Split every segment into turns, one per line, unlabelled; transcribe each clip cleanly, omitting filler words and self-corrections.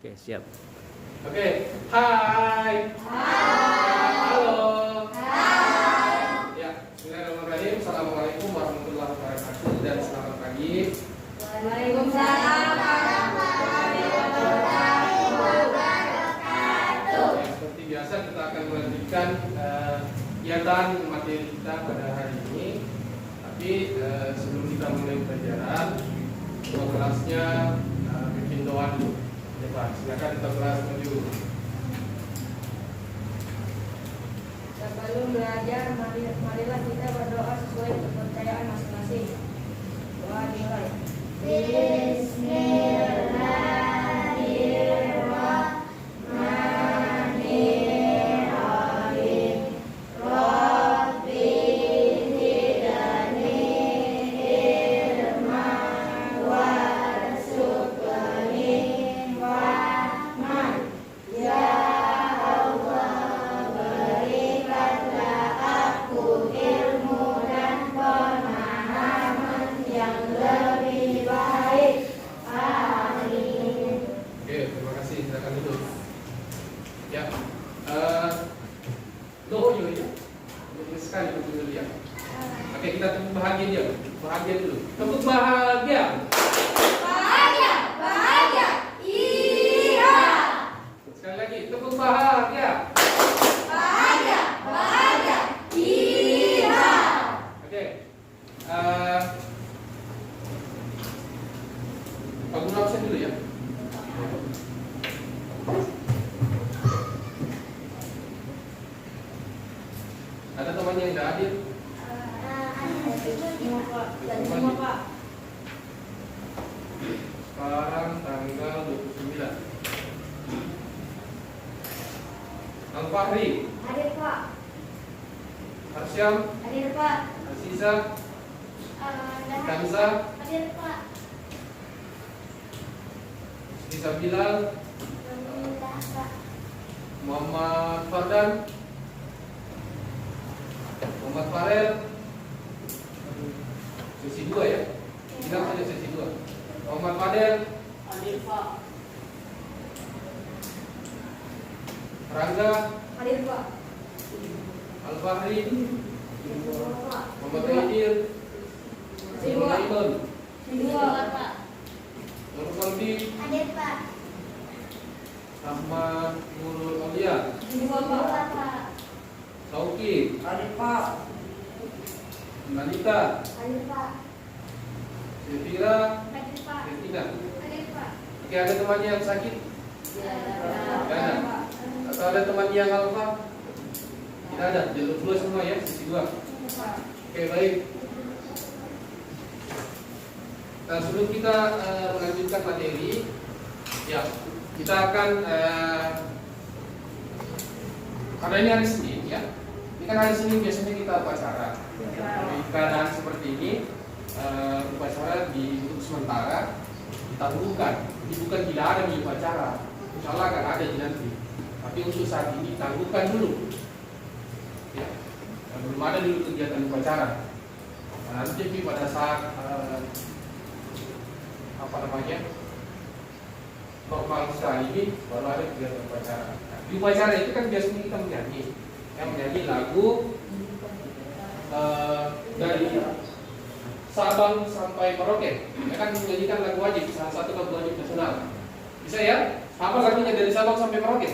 Oke, siap.
Oke, hai. Halo. Ya, bismillahirrahmanirrahim. Assalamualaikum warahmatullahi wabarakatuh dan selamat pagi.
Waalaikumsalam warahmatullahi wabarakatuh.
Ya, seperti biasa kita akan melanjutkan kegiatan materi kita pada hari ini. Tapi sebelum kita mulai pelajaran, ketua kelasnya bikin doa dulu. Ya Pak, silakan kita kelas dulu.
Sebelum belajar, marilah kita berdoa sesuai kepercayaan masing-masing. Doa dimulai. Bismillahirrahmanirrahim. Rabbi zidni ilman warzuqni fahman. Ya Allah, berikanlah aku ilmu dan pemahaman yang lebih baik. Amin.
Oke, terima kasih. Silakan duduk. Ya, yo ya. Bagus sekali dulu ya. Oke, kita tepuk bahagia dia. Bahagia dulu. Tepuk bahagia.
Bahagia, bahagia. Iya.
Sekali lagi, tepuk bahagia.
Bahagia, bahagia. Iya.
Oke. Pak Guru absen dulu ya. Ada teman yang tidak hadir?
Semua Pak.
Sekarang tanggal 29. Al-Fahri,
Hadir Pak.
Arsyam,
Hadir Pak.
Aziza, Kanza,
Hadir Pak.
Aziza Bilal, Muhammad Fardan, Muhammad Farel, sesi 2 ya? Bilang saja sesi 2. Muhammad Fadel,
Hadir Pak.
Rangga,
Hadir Pak.
Al-Fahri,
Pak.
Muhammad Aidir, Muhammad Iman,
Dua Pak.
Nur Kalbi,
Hadir Pak.
Ahmad Nurul Aulia,
Dua Pak.
Sauki,
Hadir Pak.
Anita,
Hadir Pak.
Sefira,
Hadir Pak.
Retina.
Hadir Pak.
Oke, ada temannya yang sakit? Tidak ada. Atau ada teman yang alfa? Tidak ada. Jalur 2 semua ya, sesi 2. Oke, baik. Nah, sebelum kita melanjutkan materi, ya kita akan karena ini hari Senin ya. Ini kan hari Senin biasanya kita upacara. Di keadaan seperti ini, upacara untuk sementara ditangguhkan. Ini bukan tidak ada di upacara. Insya Allah akan ada di nanti. Tapi untuk saat ini tangguhkan dulu. Ya, belum ada dulu kegiatan upacara. Nah, nanti pada saat normal sekali ini baru ada kegiatan upacara. Nah, di upacara itu kan biasanya kita menyanyi lagu dari Sabang sampai Merauke. Ya kan menyanyikan lagu wajib, salah satu lagu wajib nasional. Bisa ya? Apa lagunya dari Sabang sampai Merauke?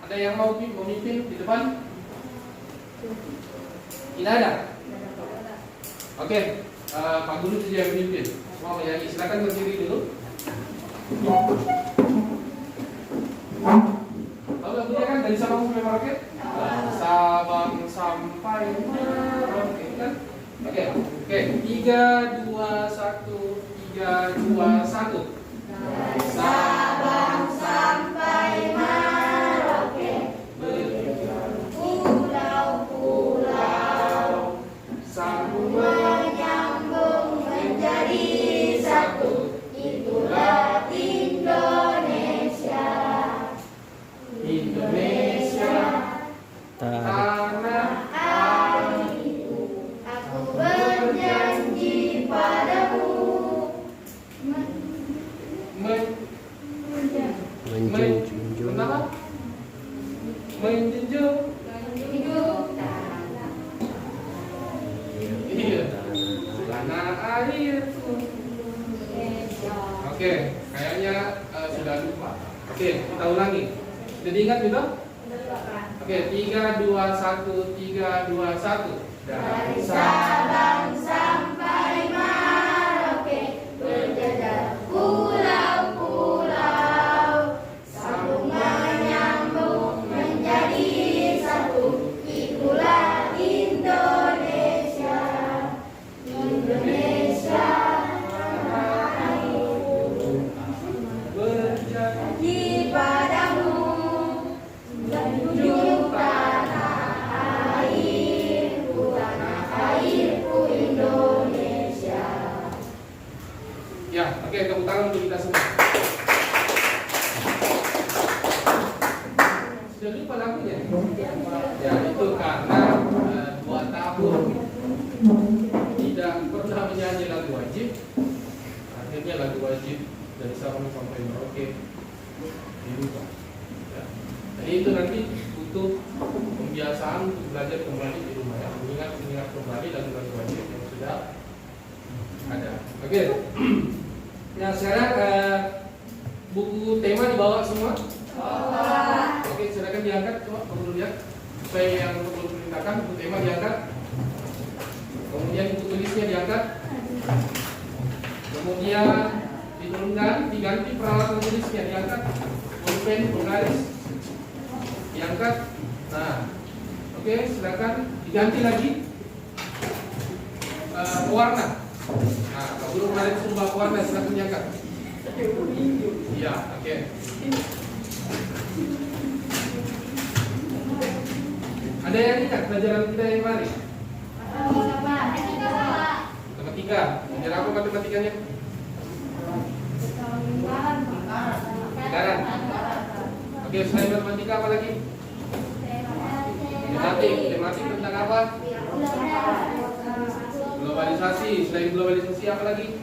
Ada yang mau memimpin di depan? Tidak ada. Oke, Pak Guru saja yang memimpin. Mau menyanyi, silakan berdiri dulu. Tahu lagunya kan dari Sabang sampai Merauke? Sabang sampai Merauke kan? Oke, 3, 2, 1, 3, 2, 1.
Sabang sampai Merauke, pulau-pulau
Semua
menyambung menjadi satu. Itulah Indonesia.
Indonesia tanah
Airku, aku berjanji padamu
Tentang apa? Menjunjung. Iya. Tanah airku. Oke, kayaknya sudah lupa. Oke, kita ulangi. Sudah diingat gitu? Oke, 3, 2, 1, 3, 2, 1.
Dari Sabang sampai Merauke, berjejer pulau-pulau, sambung menyambung menjadi satu. Itulah Indonesia, Indonesia berjanji padamu, menjunjung tanah airku Indonesia.
Ya, oke, tepuk tangan untuk kita semua. Sudah lupa lagunya? Ya, itu karena 2 tahun tidak pernah menyanyi lagu wajib. Akhirnya lagu wajib dari Sabang sampai Merauke dirubah. Ya. Jadi itu nanti butuh pembiasaan untuk belajar kembali di rumah ya, mengingat kembali lagu-lagu wajib yang sudah ada. Oke. Nah sekarang buku tema dibawa semua. Oke, silakan diangkat, coba perlu lihat supaya yang perlu diperintahkan buku tema diangkat. Kemudian buku tulisnya diangkat. Kemudian diturunkan, diganti peralatan tulisnya diangkat. Pulpen, penggaris diangkat. Nah, oke, silakan diganti lagi pewarna. Nah, Pak Guru kemarin suruh pewarna, silakan diangkat. Iya, oke. Ada yang ingat pelajaran kita yang kemarin? Matematika. Belajar apa matematikanya? Lingkaran. Oke, selain matematika apa lagi? Tematik tentang apa? Globalisasi. Selain globalisasi apa lagi?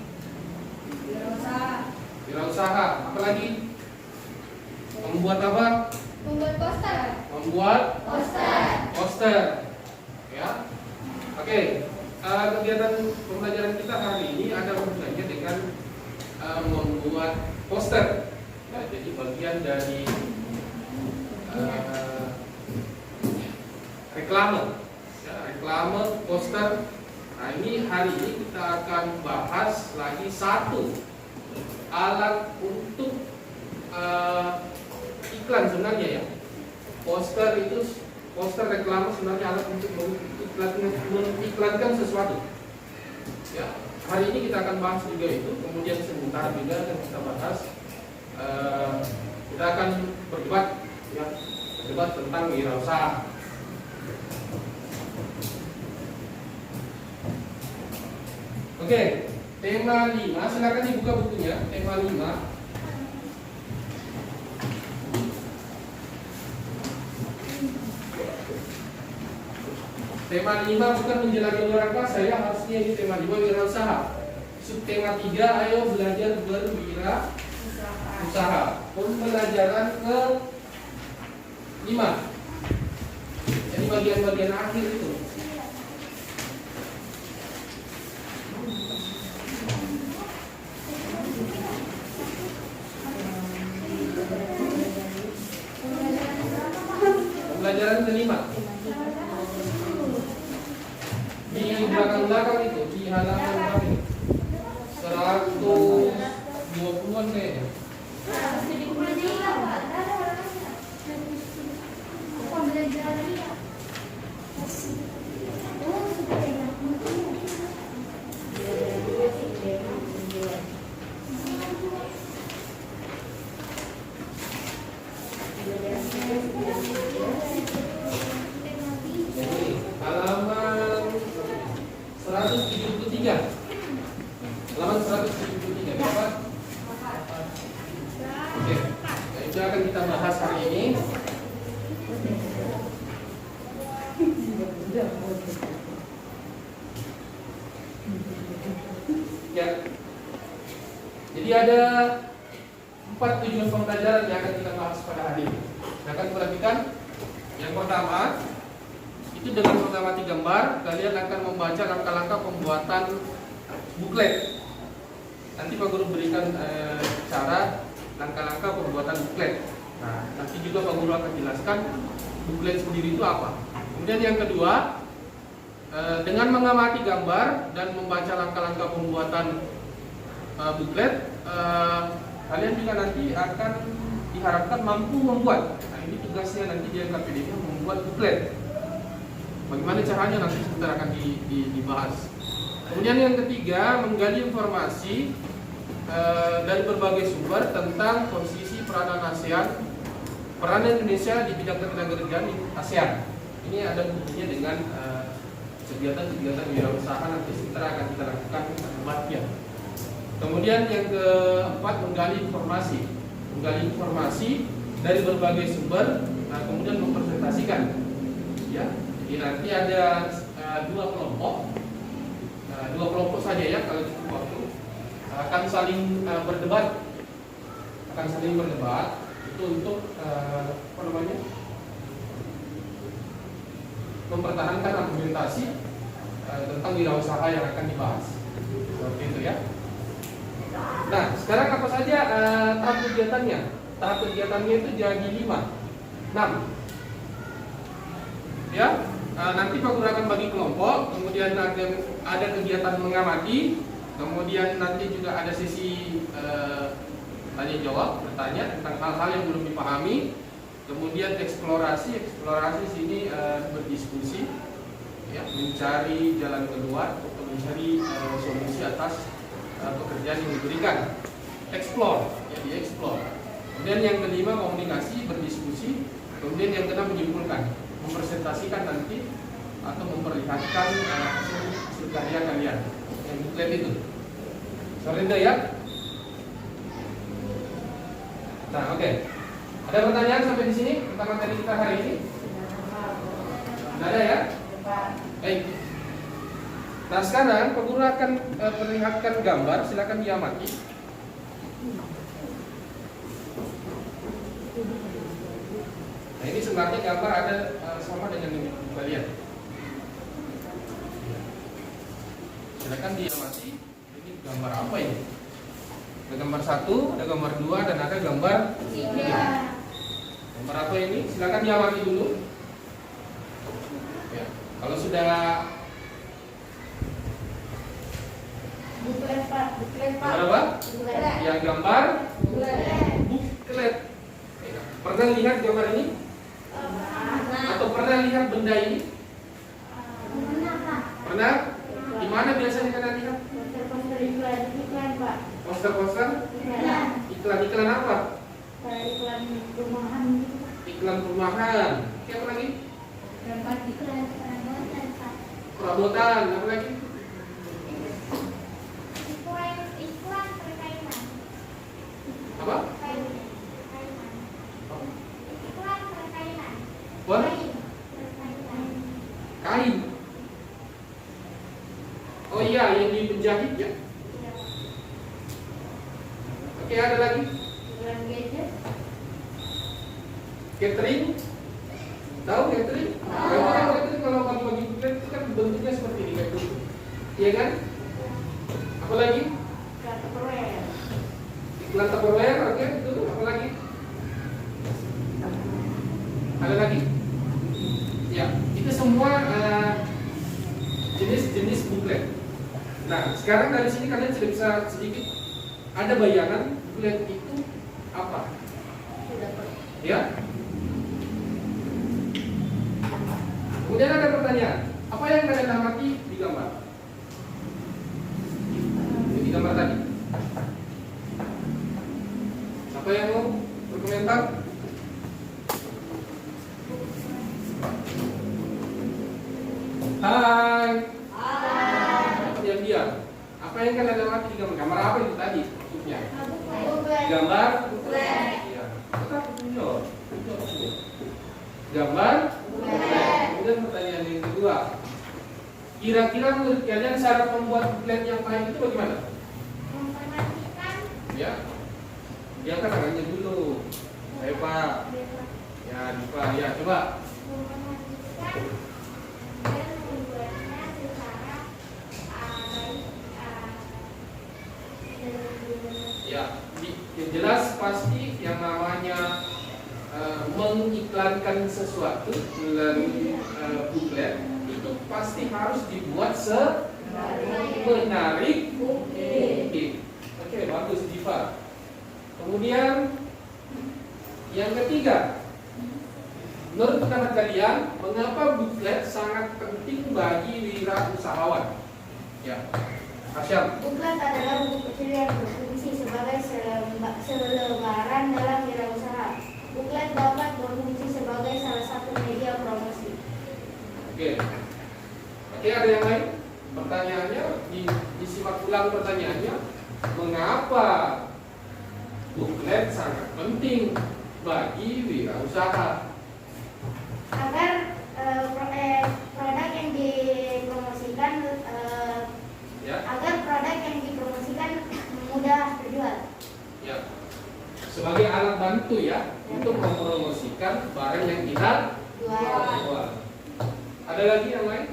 Wirausaha. Apa lagi? Membuat apa?
Membuat poster.
Membuat poster. Ya. Oke. Kegiatan pembelajaran kita hari ini ada hubungannya dengan membuat poster. Ya, jadi bagian dari reklame, ya, reklame poster. Nah ini hari ini kita akan bahas lagi satu alat untuk iklan sebenarnya ya. Poster itu, poster reklame sebenarnya alat untuk mengiklankan sesuatu. Ya, hari ini kita akan bahas juga itu. Kemudian sebentar juga akan kita bahas. Kita akan berdebat, ya, berdebat tentang wirausaha. Oke, tema 5, silakan dibuka bukunya. Tema 5. Tema 5 bukan menjelajah luar angkasa ya, harusnya ini tema 5 wirausaha. Subtema 3, ayo belajar berwirausaha. Pembelajaran ke 5. Jadi bagian-bagian akhir itu. Pembelajaran ke-5 di belakang-belakang itu, di halaman berapa ini? 120-an kayaknya. Halaman 173. Halaman 173 berapa? Oke. Nah, itu akan kita bahas hari ini. Ya. Jadi ada 4 tujuan pembelajaran yang akan kita bahas pada hari ini. Silakan perhatikan. Yang pertama, itu dengan mengamati gambar, kalian akan membaca langkah-langkah pembuatan buklet. Nanti Pak Guru berikan cara langkah-langkah pembuatan buklet. Nah, nanti juga Pak Guru akan jelaskan buklet sendiri itu apa. Kemudian yang kedua, dengan mengamati gambar dan membaca langkah-langkah pembuatan buklet, kalian juga nanti akan diharapkan mampu membuat. Nah, ini tugasnya nanti di LKPD membuat buklet. Bagaimana caranya nanti sebentar akan dibahas. Kemudian yang ketiga, menggali informasi dari berbagai sumber tentang posisi peranan ASEAN, peran Indonesia di bidang ketenagakerjaan di ASEAN. Ini ada hubungannya dengan kegiatan-kegiatan wirausaha nanti sebentar akan kita lakukan debatnya. Kemudian yang keempat, menggali informasi dari berbagai sumber, kemudian mempresentasikan. Ya, jadi nanti ada dua kelompok saja ya kalau cukup waktu akan saling berdebat itu untuk mempertahankan argumentasi tentang wirausaha yang akan dibahas. Seperti itu ya. Nah, sekarang apa saja tahap kegiatannya? Tahap kegiatannya itu jadi 6. Ya, nanti Pak Guru akan bagi kelompok, kemudian ada kegiatan mengamati, kemudian nanti juga ada sesi tanya jawab, bertanya tentang hal-hal yang belum dipahami, kemudian eksplorasi sini berdiskusi, ya, mencari jalan keluar atau mencari solusi atas pekerjaan yang diberikan. Explore, ya, dieksplor. Kemudian yang kelima, komunikasi, berdiskusi. Kemudian yang keenam, menyimpulkan, mempresentasikan nanti atau memperlihatkan hasil karya kalian yang buklet itu. Sorenda ya. Nah, oke. Ada pertanyaan sampai di sini tentang materi kita hari ini? Tidak ada ya? Baik. Nah, sekarang Pak Guru akan perlihatkan gambar, silakan diamati. Nah, ini sebenarnya gambar ada sama dengan yang kita lihat. Silakan diamati. Ini gambar apa ini? Ada gambar 1, ada gambar 2, dan ada gambar 3. Gambar apa ini? Silakan diamati dulu. Ya, kalau sudah
buklet Pak.
apa? Yang gambar buklet. Pernah lihat gambar ini? Atau pernah lihat benda ini? Pernah? Di mana biasanya kalian lihat?
Iklan Pak.
Poster-poster? Iklan apa?
Iklan rumahan.
Iklan perumahan. Apa lagi?
Iklan perabotan Pak.
Perabotan. Apa lagi?
Iklan perkainan.
Apa?
Iklan perkainan.
What? Kain. Oh iya, yang di penjahit ya. Oke, ada lagi?
Iklan gadget.
Catering. Tahu catering? Catering kalau bagi-bagi buklet itu kan bentuknya seperti ini kayak gitu. Iya kan? Apa lagi?
Iklan Tupperware.
Iklan Tupperware, oke, itu apa lagi? Ada lagi? Ya, itu semua jenis-jenis buklet. Nah, sekarang dari sini kalian sudah bisa sedikit ada bayangan buklet itu apa? Ya? Kemudian ada pertanyaan, apa yang kalian amati di gambar? Di gambar tadi. Siapa yang mau berkomentar? Hai. Diam-diam. Apa yang kalian amati di gambar? Gambar apa itu tadi maksudnya? Gambar buklet. Iya. Tetap tunjuk. Gambar buklet. Kemudian pertanyaan yang kedua, kira-kira menurut kalian cara membuat buklet yang baik itu bagaimana?
Memperhatikan.
Ya. Diangkat tangannya dulu. Ayo Pak. Ya, Diva. Ya, coba. Ya, yang jelas pasti yang namanya mengiklankan sesuatu melalui buklet itu pasti harus dibuat menarik mungkin. Oke, bagus Diva. Kemudian yang ketiga, menurut pendapat kalian, mengapa buklet sangat penting bagi wirausahawan? Ya, Asyam.
Buklet adalah buku kecil yang berfungsi sebagai selebaran dalam wirausaha. Buklet dapat berfungsi sebagai salah satu media promosi.
Oke, ada yang lain? Pertanyaannya disimak ulang pertanyaannya. Mengapa buklet sangat penting bagi wirausaha?
Agar produk yang dipromosikan agar produk yang dipromosikan mudah terjual. Ya, sebagai alat bantu ya untuk mempromosikan barang yang kita jual. Ada lagi yang lain?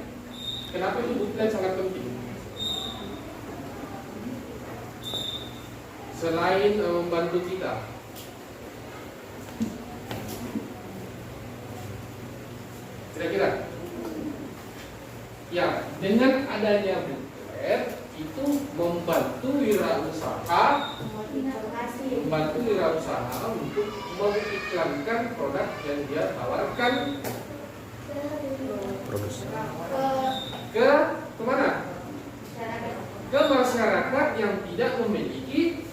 Kenapa itu buklet sangat penting? Selain membantu kita, kira-kira? Ya, dengan adanya buklet itu membantu wirausaha untuk mengiklankan produk yang dia tawarkan ke kemana? Ke masyarakat yang tidak memiliki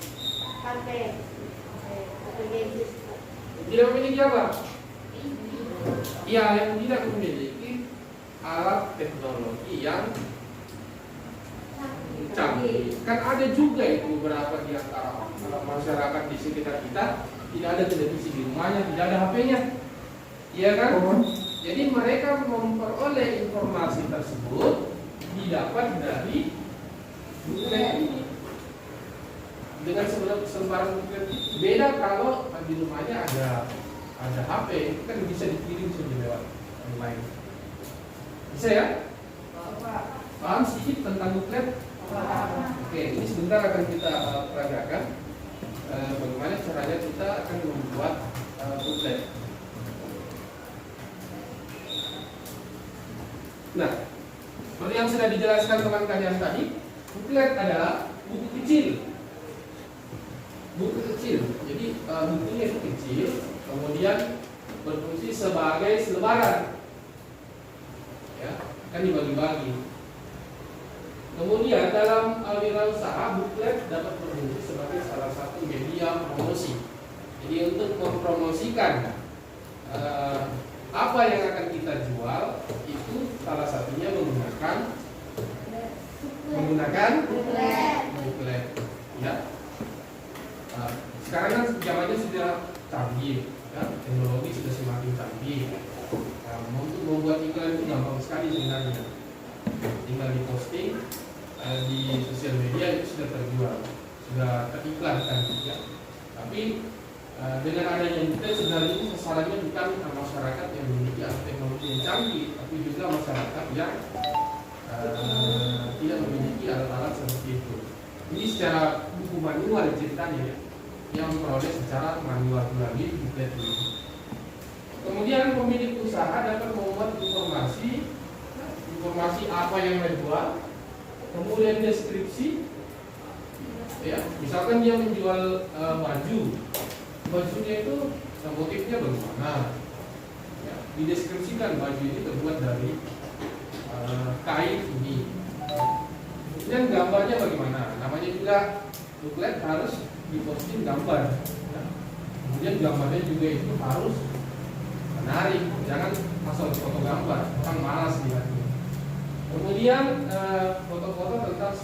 apa? Ya, yang tidak memiliki alat teknologi yang canggih. Kan ada juga itu beberapa di antara masyarakat di sekitar kita tidak ada televisi di rumahnya, tidak ada HP-nya, iya kan? Jadi mereka memperoleh informasi tersebut didapat dari buklet ini. Dengan selembaran buklet beda kalau di rumahnya ada HP, kan bisa dikirim saja lewat online. Bisa ya? Paham sedikit tentang buklet? Oke, ini sebentar akan kita peragakan bagaimana caranya kita akan membuat buklet. Nah, seperti yang sudah dijelaskan teman kalian tadi, buklet adalah buku kecil. Buku kecil, jadi bukunya itu kecil, kemudian berfungsi sebagai selebaran, ya, kan dibagi-bagi. Kemudian dalam wirausaha buklet dapat berfungsi sebagai salah satu media promosi. Jadi untuk mempromosikan apa yang akan kita jual itu salah satunya menggunakan buklet, ya. Sekarang kan zamannya sudah canggih, ya, teknologi sudah semakin canggih. Untuk membuat iklan itu gampang sekali sebenarnya. Tinggal diposting di sosial media itu sudah terjual, sudah teriklankan, ya. Tapi dengan adanya buklet sebenarnya itu sasarannya bukan masyarakat yang memiliki teknologi yang canggih, tapi juga masyarakat yang tidak memiliki alat-alat seperti itu. Ini secara buku manual ceritanya, ya, yang memperoleh secara manual melalui buklet ini. Kemudian pemilik usaha dapat membuat informasi apa yang dijual, kemudian deskripsi, ya, misalkan dia menjual bajunya itu motifnya bagaimana, ya, dideskripsikan baju ini terbuat dari kain ini, kemudian gambarnya bagaimana, namanya juga buklet harus diposting gambar, ya. Kemudian gambarnya juga itu harus menarik, jangan asal foto gambar, orang malas lihatnya. Kemudian foto-foto tentang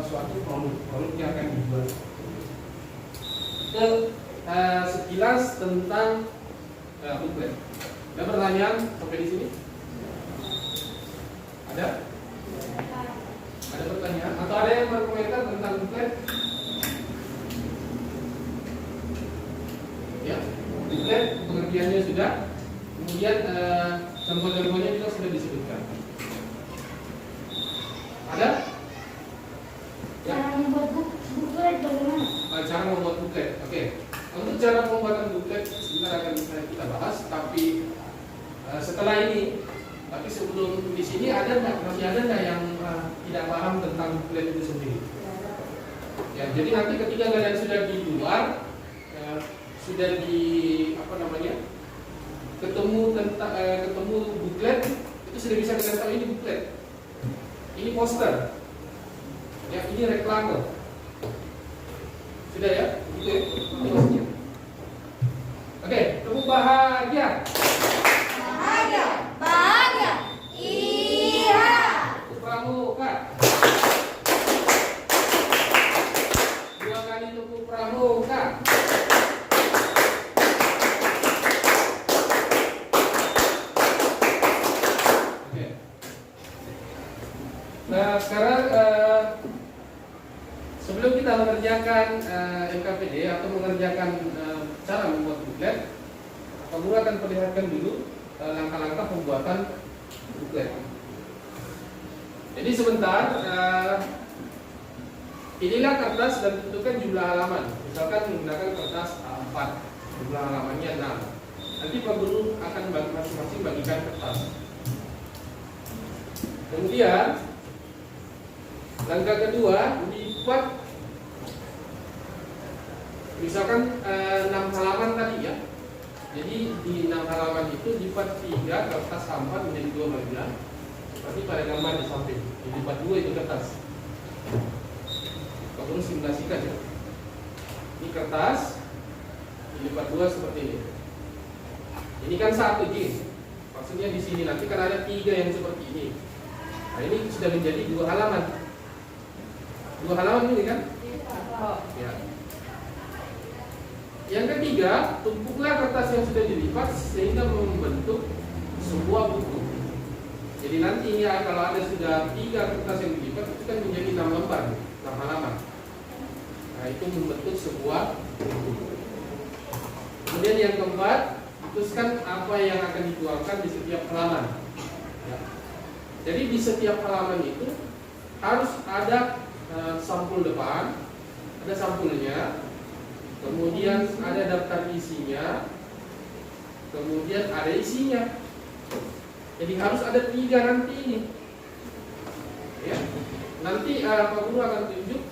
suatu produk yang akan dijual. Itu sekilas tentang buklet. Ada pertanyaan sampai di sini? Ada? Ada pertanyaan? Atau ada yang berkomentar tentang buklet?
Ya, buklet pengertiannya sudah. Kemudian contoh-contohnya juga sudah disebutkan. Ada? Ya.
Cara membuat buklet bagaimana?
Cara membuat buklet. Oke. Untuk cara pembuatan buklet sebentar akan kita bahas, tapi setelah ini, tapi sebelum di sini masih ada nggak yang tidak paham tentang buklet itu sendiri? Ya, jadi nanti ketika kalian sudah di luar, sudah di ketemu buklet, itu sudah bisa kalian tahu ini buklet, ini poster, ya ini reklame, sudah ya, gitu ya, ini maksudnya. Oke, tepuk bahagia.
Bahagia, bahagia. Iya.
Tepuk pramuka. 2 kali tepuk pramuka. Oke. Nah, sekarang sebelum kita mengerjakan MKPD atau mengerjakan cara membuat buklet, Pak Guru akan perlihatkan dulu langkah-langkah pembuatan buklet. Jadi sebentar, inilah kertas dan tentukan jumlah halaman. Misalkan menggunakan kertas A4, jumlah halamannya 6. Nanti Pak Guru akan masing-masing bagikan kertas. Kemudian langkah kedua, dibuat misalkan 6 halaman tadi ya. Jadi di 6 halaman itu dibuat 3 kertas A4 menjadi 2 bagian. Seperti pada gambar di samping. Dibuat 2 itu kertas. Pak Guru simulasikan ya. Ini kertas dilipat 2 seperti ini. Ini kan 1 G. Maksudnya di sini nanti kan ada 3 yang seperti ini. Nah, ini sudah menjadi 2 halaman. 2 halaman ini kan? Ya. Yang ketiga, tumpuklah kertas yang sudah dilipat sehingga membentuk sebuah buku. Jadi nanti ya kalau ada sudah 3 kertas yang dilipat itu kan menjadi 6 lembar, 6 halaman. Nah, itu membentuk sebuah buku. Kemudian yang keempat, putuskan apa yang akan dituangkan di setiap halaman. Ya. Jadi di setiap halaman itu harus ada sampul depan, ada sampulnya, kemudian ada daftar isinya, kemudian ada isinya. Jadi harus ada 3 nanti ini. Ya. Nanti Pak Guru akan tunjuk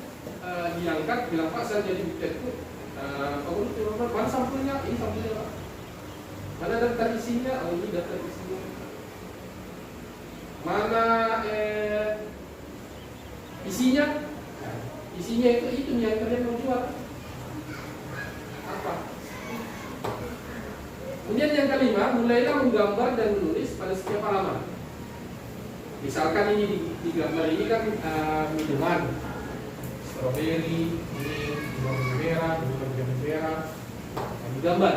diangkat, bilang Pak saya jadi bukletku. Pak Guru turunkan mana sampulnya? Ini sampulnya Pak. Mana daftar isinya? Oh ini daftar isinya. Mana isinya? Isinya itu yang kalian mau jual. Apa? Kemudian yang kelima, mulailah menggambar dan menulis pada setiap halaman. Misalkan ini di gambar ini kan minuman, stroberi, ini limau merah, digambar.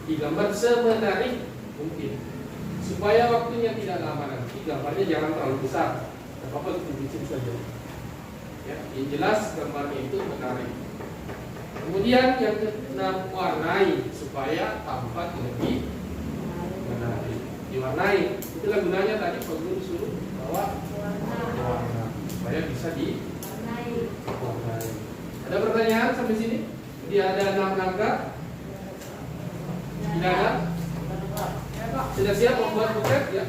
Digambar semenarik mungkin, supaya waktunya tidak lama nanti. Gambarnya jangan terlalu besar. Apa itu kecil saja. Ya, yang jelas gambarnya itu menarik. Kemudian yang keenam, warnai supaya tampak lebih menarik. Diwarnai. Itulah gunanya tadi Pak Guru suruh bawa warna supaya bisa diwarnai. Ada pertanyaan sampai sini? Jadi ada 6 langkah. Tidak ada? Sudah siap membuat buklet? Ya.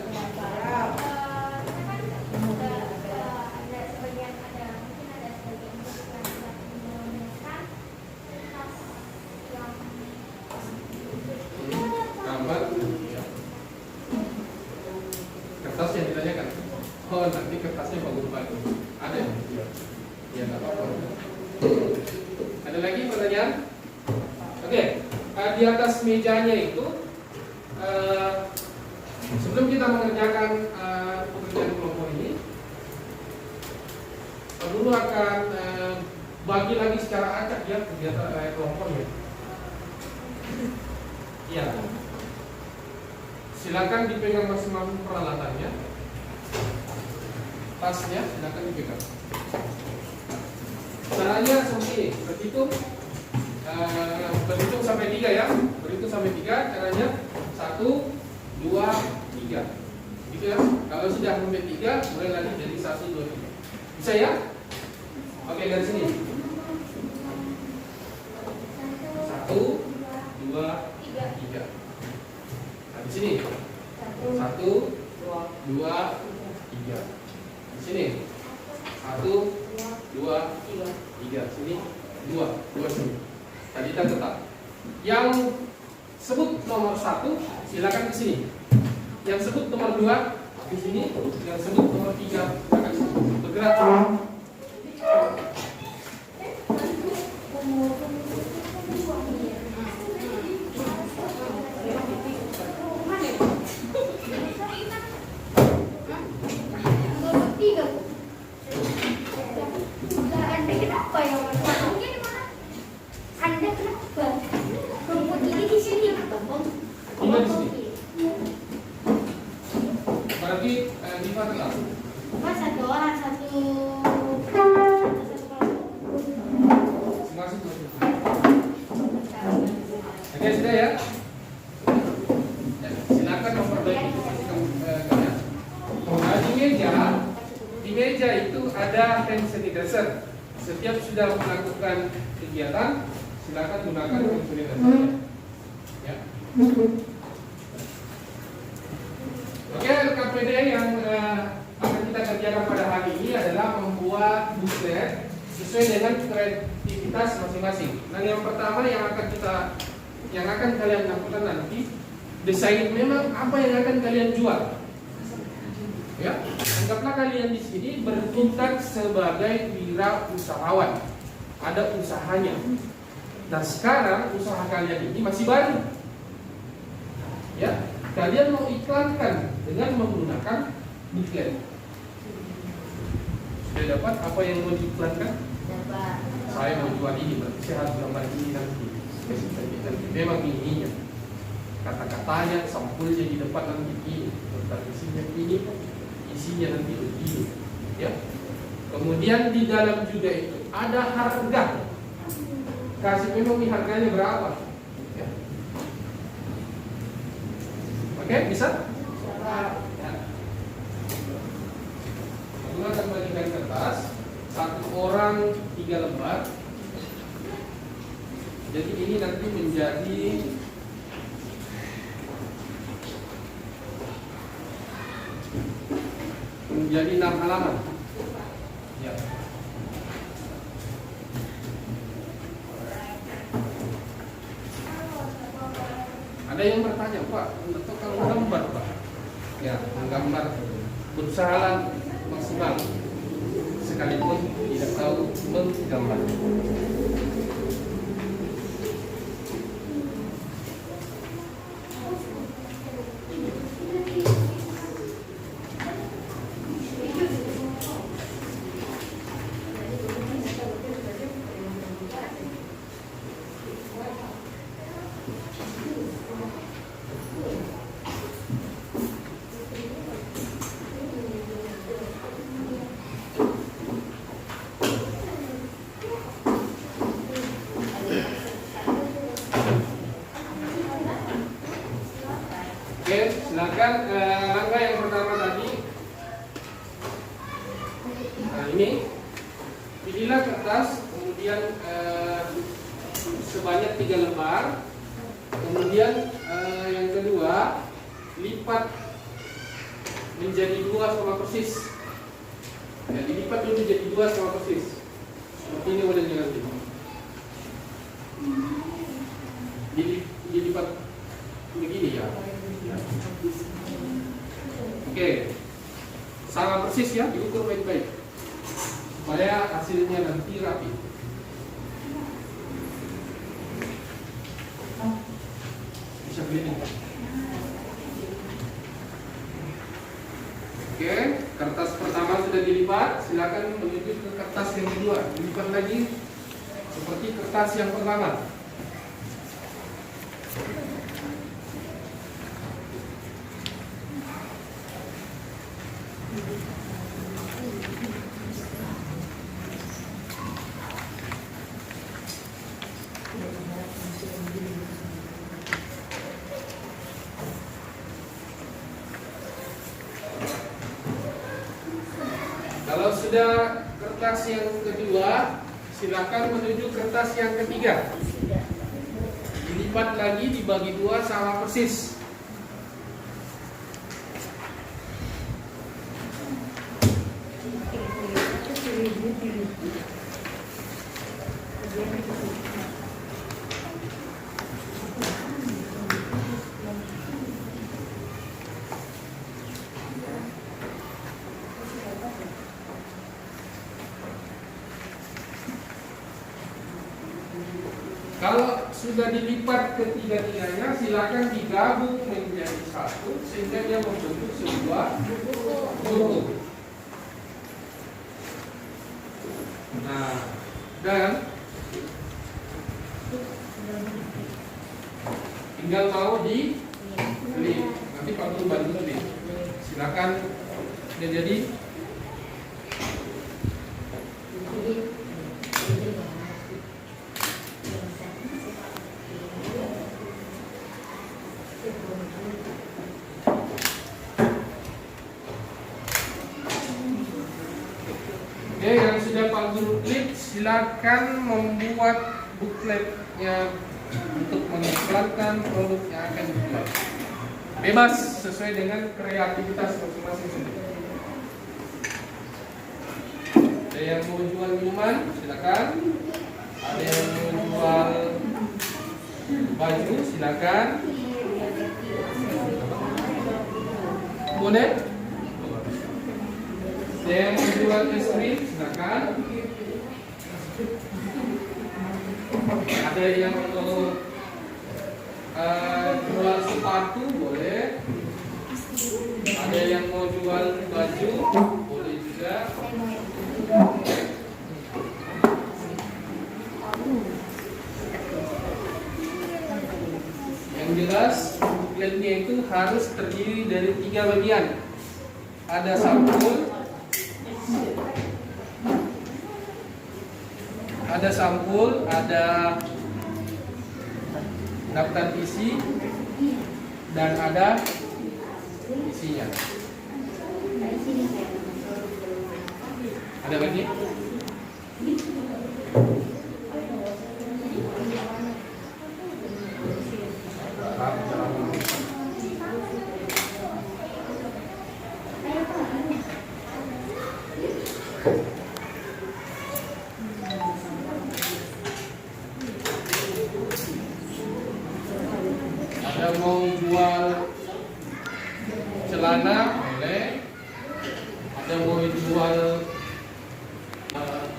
Kertas yang ditanyakan. Oh nanti kertasnya Pak Guru Pak. Ada? Ya. Ya nggak apa-apa. Ada lagi pertanyaan? Oke. Di atas mejanya itu sebelum kita mengerjakan pekerjaan kelompok ini, Pak Guru akan bagi lagi secara acak ya kegiatan kelompoknya. Iya. Silakan dipegang masing-masing peralatannya. Tasnya silakan dipegang. Caranya seperti ini, berhitung berhitung sampai 3 ya. Berhitung sampai 3 caranya 1, 2, 3. Gitu ya. Kalau sudah sampai 3 mulai lagi jadi 1, 2, 3. Bisa ya? Oke, dari sini. 1, 2, 3. Nah, di sini. 1, 2, 3. Di sini. 1, 2, 3. Sini 2 sini. Tadi kita tetap. Yang sebut nomor 1 silakan ke sini. Yang sebut nomor 2 di sini. Yang sebut nomor 3 silakan bergerak.
Anda kenapa ya? Rumputnya di mana? Anda kenapa? Rumput ini di sini.
Ini di sini. Berarti di mana?
Mas, satu orang satu.
Masuk. Oke, sudah ya. Silakan memperbaiki posisi kalian. Nah, di meja itu ada hand sanitizer. Setiap sudah melakukan kegiatan, silakan gunakan hand sanitizer. Ya. Oke, KPD yang akan kita kerjakan pada hari ini adalah membuat buklet sesuai dengan kreativitas masing-masing. Nah, yang pertama yang akan kalian lakukan nanti, desain memang apa yang akan kalian jual. Ya, anggaplah kalian di sini bertindak sebagai wirausahawan, ada usahanya. Nah, sekarang usaha kalian ini masih baru. Ya, kalian mau iklankan dengan menggunakan buklet. Sudah dapat apa yang mau diiklankan? Saya mau jual ini, berarti saya harus gambar ini nanti. Memang ininya. Kata-katanya, sampulnya di depan nanti ini, tentang isinya nanti begini. Ya. Kemudian di dalam juga itu ada harga. Kasih memang harganya berapa? Ya. Oke, bisa? Ya. Aku akan bagikan kertas. Satu orang 3 lembar. Jadi ini nanti menjadi menjadi 6 halaman. Ya. Ada yang bertanya, Pak, untuk kalau gambar, Pak? Ya, menggambar berusaha maksimal sekalipun tidak tahu menggambar. Oke, silakan langkah yang pertama tadi. Nah, ini pilihlah kertas, kemudian sebanyak 3 lembar. Kemudian yang kedua, lipat menjadi 2 sama persis. Ya, dilipat dulu jadi 2 sama persis. Seperti ini modelnya nanti. Dilipat begini ya. Oke, sama persis ya, diukur baik-baik supaya hasilnya nanti rapi. Bisa keliling. Oke, kertas pertama sudah dilipat, silakan menuju ke kertas yang kedua, dilipat lagi seperti kertas yang pertama. Kalau sudah kertas yang kedua, silakan menuju kertas yang ketiga. Dilipat lagi, dibagi dua sama persis. Kalau sudah dilipat ketiga-tiganya, silakan digabung menjadi satu sehingga dia membentuk sebuah buku. Nah, dan tinggal mau diklik. Nanti Pak Guru bantu klik. Silakan dia jadi. Oke, yang sudah Pak Guru klik, silakan membuat bukletnya untuk mengiklankan produk yang akan dijual. Bebas sesuai dengan kreativitas masing-masing. Ada yang mau jual minuman, silakan. Ada yang mau jual baju, silakan. Boleh? Yang menjual es krim, silakan. Ada yang mau jual sepatu, boleh. Ada yang mau jual baju, boleh juga. Yang jelas, bukletnya itu harus terdiri dari 3 bagian. Ada sampul, ada daftar isi, dan ada isinya. Ada lagi? Ada mau jual celana, boleh. Ada mau jual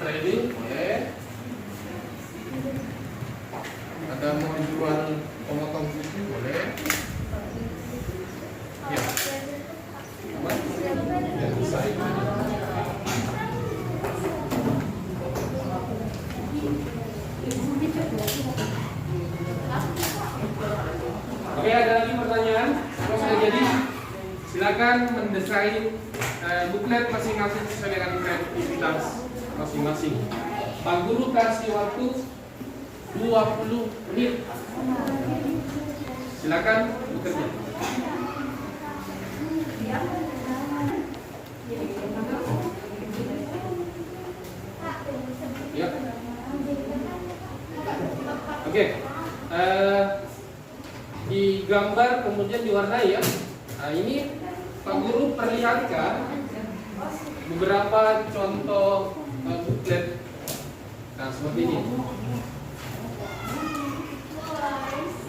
trading, boleh. Ada mau jual pemotong kuku, boleh. Ya. Aman? Ya, bisa. Oke, ada lagi pertanyaan? Kalau sudah jadi, silakan mendesain buklet masing-masing sesuai dengan kreativitas masing-masing. Pak Guru kasih waktu 20 menit. Silakan bekerja. Ya. Oke. Digambar kemudian diwarnai ya. Nah, ini Pak Guru perlihatkan beberapa contoh buklet. Nah, seperti ini.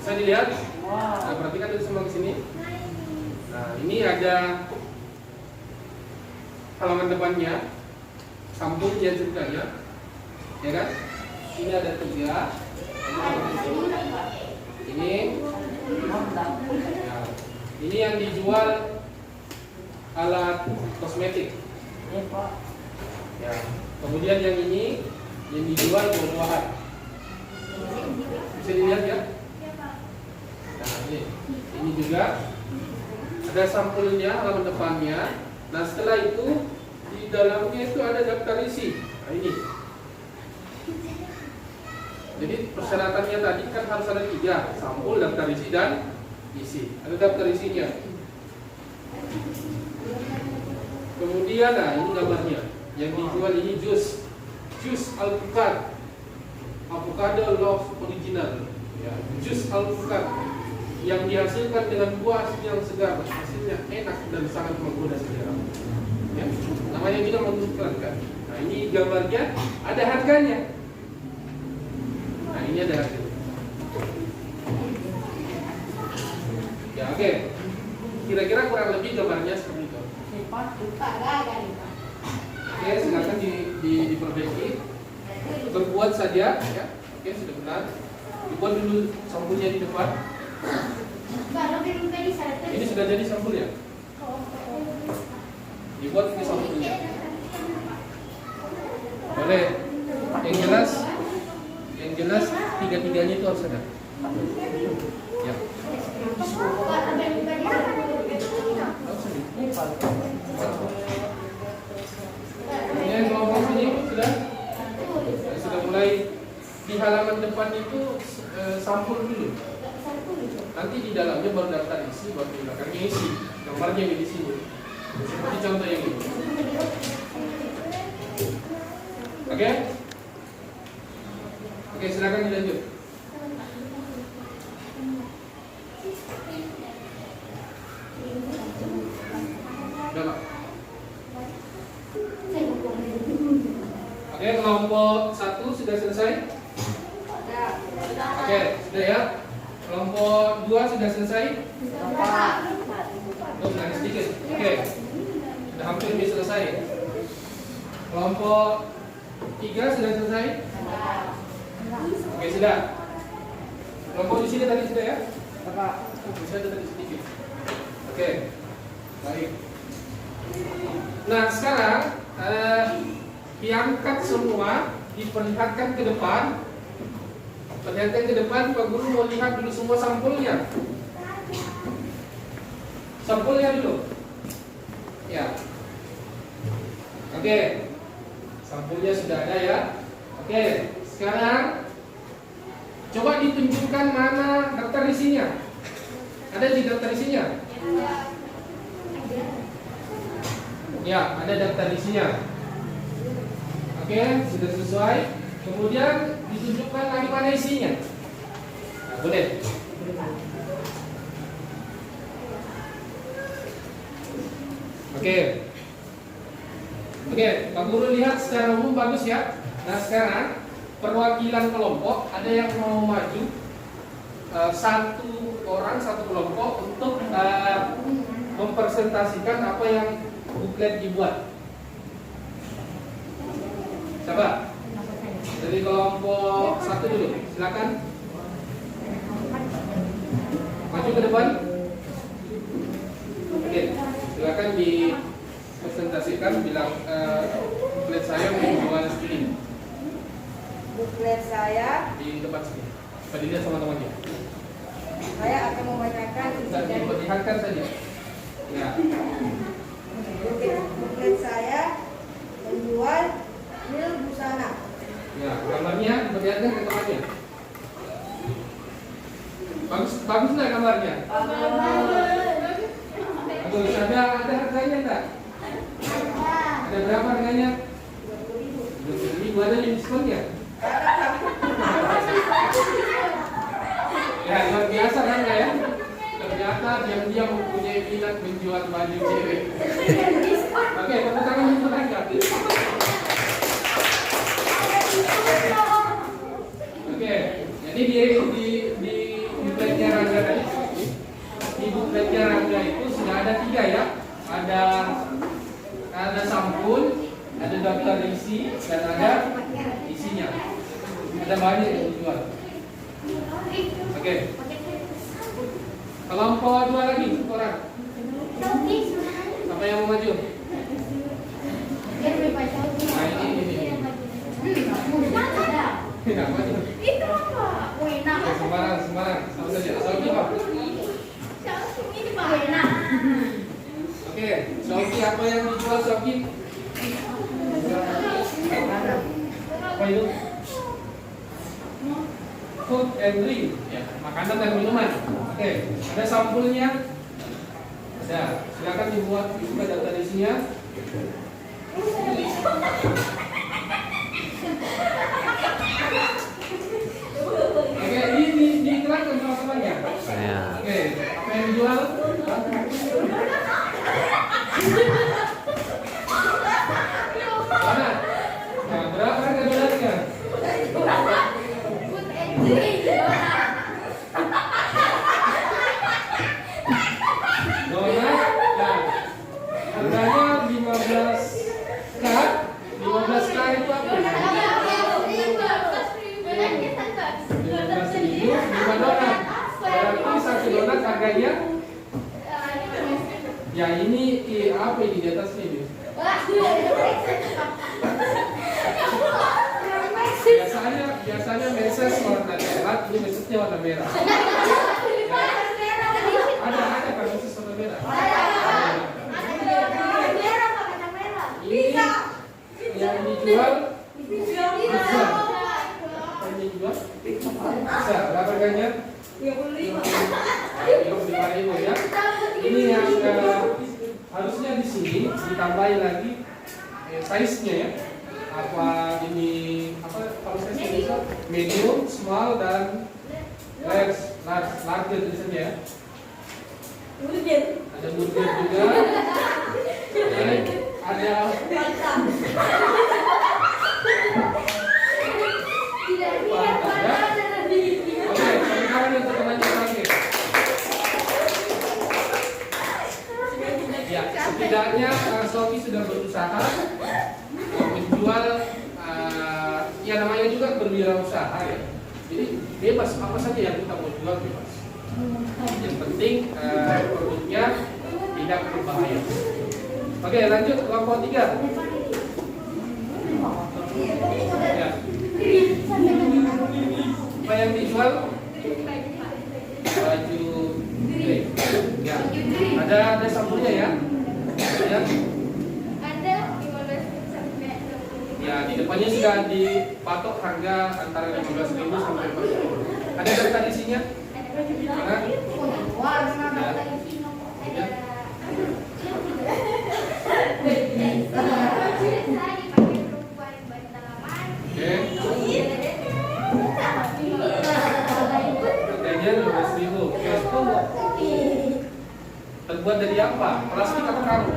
Bisa dilihat? Nah, perhatikan dulu semua ke sini. Nah, ini ada halaman depannya, sampul dia ceritanya, ya kan? Ini ada 3. Ini yang dijual alat kosmetik. Ya. Kemudian yang ini yang dijual buah-buahan. Bisa dilihat ya? Nah, ini juga ada sampulnya, halaman depannya. Nah, setelah itu di dalamnya itu ada daftar isi. Nah, ini. Jadi persyaratannya tadi kan harus ada 3, sampul, daftar isi, dan isi. Ada daftar isinya. Kemudian, nah ini gambarnya.
Yang dijual ini jus alpukat, avocado loaf original, ya, jus alpukat yang dihasilkan dengan buah yang segar, hasilnya enak dan sangat menggoda selera. Ya, namanya juga mengiklankan. Nah, ini gambarnya, ada harganya. Nah, ini ada harganya. Ya, oke. Kira-kira kurang lebih gambarnya seperti itu. Oke, silakan diperbaiki. Berbuat saja, ya. Oke, sudah benar. Dibuat dulu sampulnya di depan. Ini sudah jadi sampul ya? Dibuat ini sampulnya. Boleh. Yang jelas tiga-tiganya itu harus ada. Ya. Ini kelompok sini sudah mulai di halaman depan itu sampul dulu. Nanti di dalamnya baru daftar isi, baru di belakangnya isi. Gambarnya di sini. Seperti contoh yang ini. Oke? Oke, silakan dilanjut. Udah, Pak. Oke, kelompok 1 sudah selesai? Oke, sudah ya. Kelompok 2 sudah selesai? Oh, sudah sedikit. Oke. Sudah hampir selesai. Kelompok 3 sudah selesai? Oke, sudah. Kelompok di sini tadi sudah ya? Bisa tadi sedikit. Oke. Baik. Nah, sekarang diangkat semua, diperlihatkan ke depan. Perlihatkan ke depan, Pak Guru mau lihat dulu semua sampulnya. Sampulnya dulu. Ya. Oke. Sampulnya sudah ada ya. Oke. Sekarang coba ditunjukkan mana daftar isinya. Ada di daftar isinya? Ya, ada daftar isinya. Oke, sudah sesuai. Kemudian ditunjukkan lagi mana isinya. Nah, boleh. Oke. Oke, Pak Guru lihat secara umum bagus ya. Nah, sekarang perwakilan kelompok ada yang mau maju, satu orang satu kelompok untuk mempresentasikan apa yang buklet dibuat. Siapa? Dari kelompok 1 dulu, silakan. Maju ke depan. Oke, silakan dipresentasikan, bilang buklet saya menjual ini.
Buklet saya
Di depan sini. Coba dilihat sama temannya.
saya akan membacakan isi
Dan
dan
diperlihatkan saja. Ya.
buklet saya menjual mil busana.
Ya, gambarnya diperlihatkan ke temannya. Bagus nggak gambarnya? Bagus. Ada harganya nggak? Ada berapa harganya? 20.000. Ada diskonnya? Ya, luar biasa kan ya? Ternyata diam-diam mempunyai minat menjual baju cewek. Oke, tepuk tangan untuk mereka. Oke, jadi di bukletnya Rangga tadi, di bukletnya Rangga itu sudah ada 3 ya. Ada sampul, ada daftar isi, dan ada isinya. Ada banyak yang dijual. Oke. Kelompok 2 lagi, orang. Siapa yang mau maju? Nah, ini. Tidak maju.
Itu apa? Wena.
Oke, sembarang. Sama saja. Sofi, Pak.
Ini Pak. Wena.
Oke, Sofi, apa yang dijual Sofi? Apa itu? Food and drink, ya, makanan dan minuman. Oke, ada sampulnya. Ada. Silakan dibuka daftar isinya. Oke, dikerahkan sama temannya.
Ya.
Oke, apa yang dijual? Mana? Nah, berapa harga donatnya?
Food and drink.
Donat, nah, harganya 15K. 15K itu apa? 15.000, 5 donat. Berarti satu donat harganya, ya ini apa ini di atasnya ini? Biasanya meses warna coklat, ini mesesnya warna merah. Ada kan meses warna merah? Ini yang dijual bisa. Apa yang dijual? Bisa. Berapa harganya? 35.000 ya. Ini yang harusnya di sini ditambahin lagi size-nya ya. Apa ini kalau saya bisa medium, small dan large tulisannya ya. Ada burger juga. Ada Oke, sekarang untuk temannya terakhir. Ya, setidaknya Sophie sudah berusaha menjual, ya namanya juga berwirausaha ya. Jadi bebas apa saja yang kita mau jual bebas. Yang penting produknya tidak berbahaya. Oke, lanjut kelompok 3. Ya. Apa yang dijual? Baju grey. Ya. Ada sampulnya ya. Ya. Ya, di depannya sudah dipatok harga antara 15.000 sampai 40.000. Ada daftar isinya? Mana? Ya. Harganya 15.000. Terbuat dari apa? Plastik atau karung?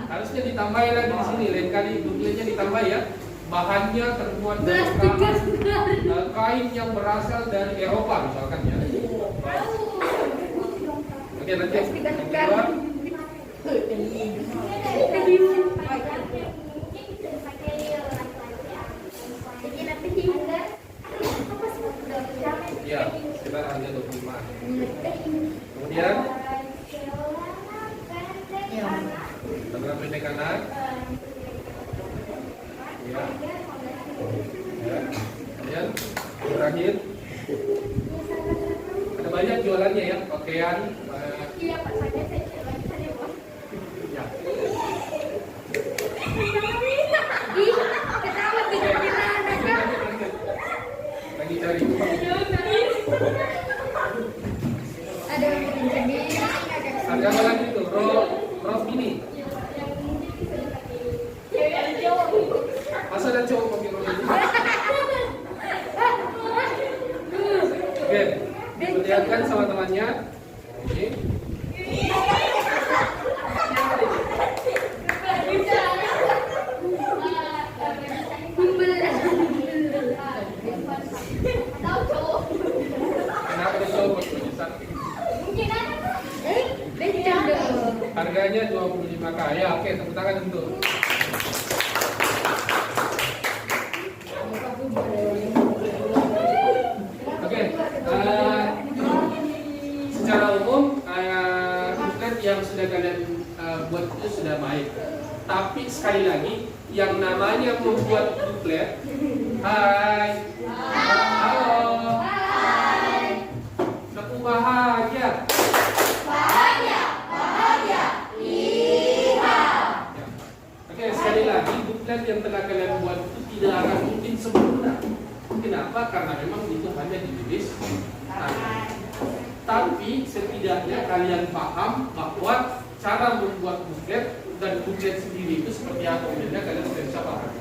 Harusnya ditambahin lagi di sini. Lain kali duplinya ditambah ya. Bahannya terbuat dari kain yang berasal dari Eropa misalkan ya. Oke, nanti yang kedua. Ya, sekitar harga 25. Kemudian tangan pendek kanan. Ya. Ya. Kemudian terakhir ada banyak jualannya ya, pakaian.
Iya, Pak, saya
Ya.
ketawa pikiran
Lagi cari.
ada yang jadi
Harga apa lagi tuh? Rof ini. Masa ada cowok pakai rof ini? Oke, diperlihatkan sama temannya. Oke. Kenapa ada cowok pakai baju sakit? Harganya 25K. Ya, oke, tepuk tangan untuk. Oke, secara umum bukan yang sudah kalian buat itu sudah baik. Tapi sekali lagi, yang namanya membuat buklet, hai, halo, aku bahagia. Oke, sekali lagi, buklet yang telah kalian buat itu tidak akan mungkin sempurna. Kenapa? Karena memang itu hanya ditulis tangan. Tapi setidaknya kalian paham bahwa cara membuat buklet dan buklet sendiri itu seperti apa modelnya, kalian sudah bisa paham.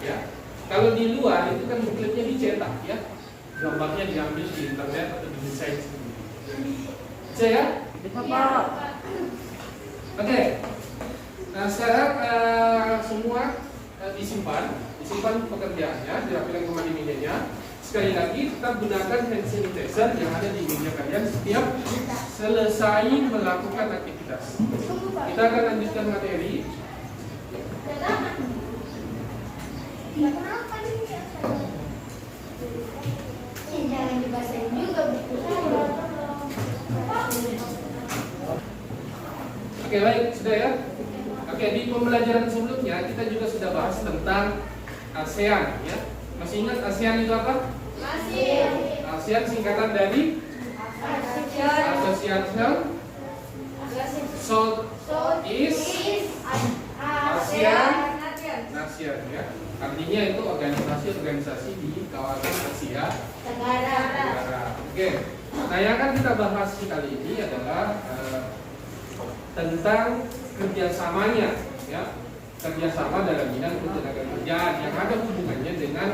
Ya. Kalau di luar itu kan bukletnya dicetak ya, gambarnya diambil di internet atau didesain sendiri. Bisa ya? Oke. Nah sekarang semua disimpan pekerjaannya, dirapikan kembali mejanya. Sekali lagi kita gunakan hand sanitizer yang ada di meja kalian setiap selesai melakukan aktivitas. Kita akan lanjutkan materi.
Kenapa nih? Jangan dibacain juga buku.
Oke baik, sudah ya. Oke, di pembelajaran sebelumnya kita juga sudah bahas tentang ASEAN ya. Masih ingat ASEAN itu apa?
Masih.
ASEAN singkatan dari Association Southeast Asian Nation ya. Artinya itu organisasi di kawasan Asia Tenggara. Oke. Nah, yang akan kita bahas kali ini adalah tentang kerjasamanya ya, kerjasama dalam bidang ketenagakerjaan yang ada hubungannya dengan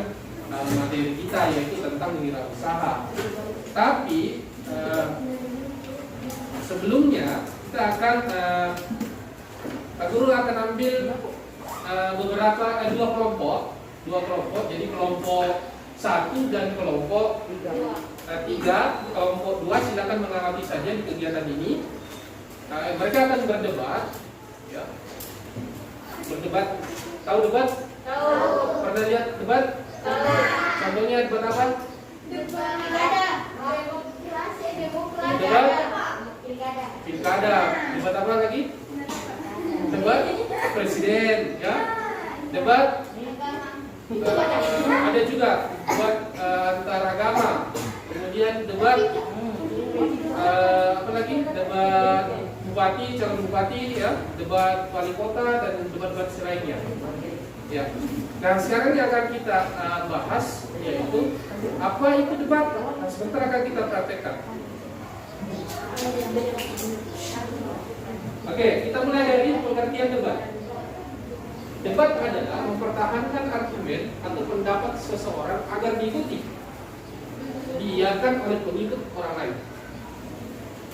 materi kita, yaitu tentang wirausaha. Tapi sebelumnya kita akan Pak Guru akan ambil beberapa dua kelompok, jadi kelompok 1 dan kelompok 3, kelompok 2 silakan mengamati saja di kegiatan ini. Mereka akan berdebat, ya. Berdebat, tahu debat?
Tahu.
Pernah lihat debat?
Tahu.
Contohnya debat apa? Pilkada. Debat apa lagi? Debat presiden, ya. Debat. Ada juga debat antar agama. Kemudian debat apa lagi? Debat bupati, calon bupati, ya. Debat wali kota dan debat-debat lainnya. Ya. Nah sekarang yang akan kita bahas yaitu apa itu debat. Nah, sebentar akan kita praktekkan. Oke, kita mulai dari pengertian debat. Debat adalah mempertahankan argumen atau pendapat seseorang agar diikuti, diiyakan oleh pengikut orang lain.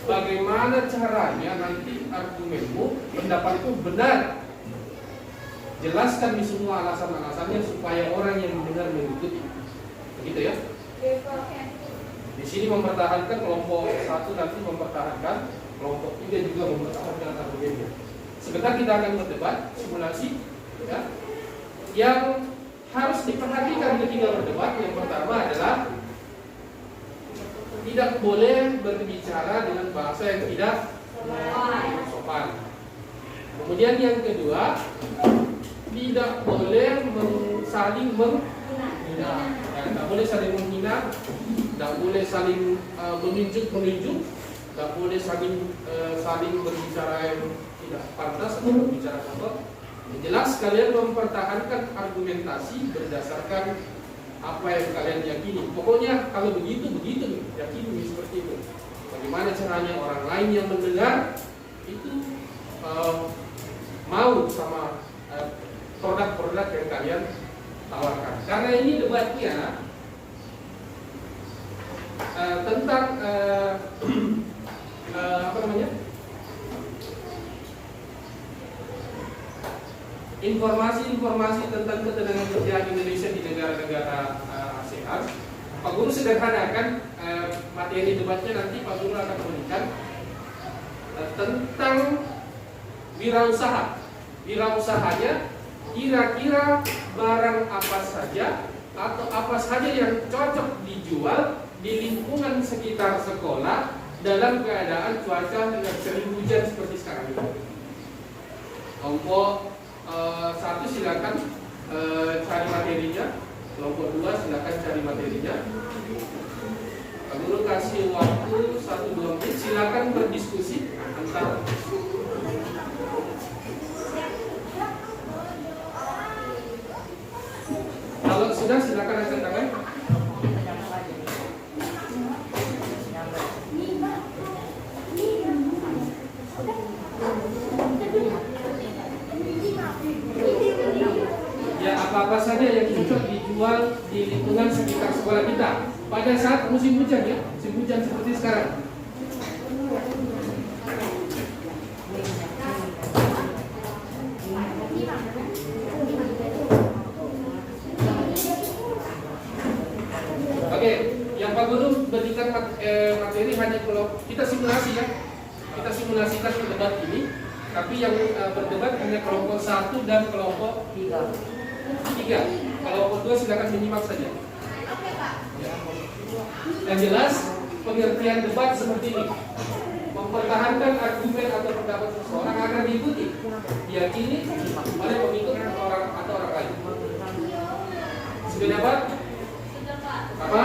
Bagaimana caranya nanti argumenmu, pendapatmu benar? Jelaskan di semua alasan-alasannya supaya orang yang mendengar mengikuti. Begitu ya? Di sini mempertahankan kelompok 1 nanti mempertahankan, kelompok 3 juga mempertahankan argumennya. Sebentar kita akan berdebat, simulasi, ya. Yang harus diperhatikan ketika berdebat yang pertama adalah tidak boleh berbicara dengan bahasa yang tidak sopan. Kemudian yang kedua, tidak boleh saling menghina. Tidak boleh saling menghina, tidak boleh saling menunjuk, tidak boleh saling berbicara yang tidak pantas atau berbicara kotor. Jelas kalian mempertahankan argumentasi berdasarkan apa yang kalian yakini. Pokoknya kalau begitu yakini seperti itu. Bagaimana caranya orang lain yang mendengar itu mau sama produk-produk yang kalian tawarkan. Karena ini debatnya tentang apa namanya? Informasi-informasi tentang ketenagakerjaan Indonesia di negara-negara ASEAN. Pak Guru sederhanakan materi debatnya nanti Pak Guru akan memberikan tentang wirausaha. Wirausahanya kira-kira barang apa saja atau apa saja yang cocok dijual di lingkungan sekitar sekolah dalam keadaan cuaca yang sering hujan seperti sekarang ini. Kelompok 1 silakan cari materinya, kelompok 2 silakan cari materinya. Pak Guru kasih waktu 1-2 menit, silakan berdiskusi antara. Kalau sudah silakan angkat tangan. apa saja yang cocok dijual di lingkungan sekitar sekolah kita pada saat musim hujan ya, musim hujan seperti sekarang. Oke, yang Pak Guru berikan materi hanya kalau kita simulasi ya, kita simulasikan debat ini, tapi yang berdebat hanya kelompok 1 dan kelompok 3. Kelompok 2 silakan menyimak saja.
Oke, Pak.
Ya. Yang jelas pengertian debat seperti ini: mempertahankan argumen atau pendapat seseorang agar diikuti, diyakini oleh pengikut orang atau orang lain. Sudah dapat? Apa?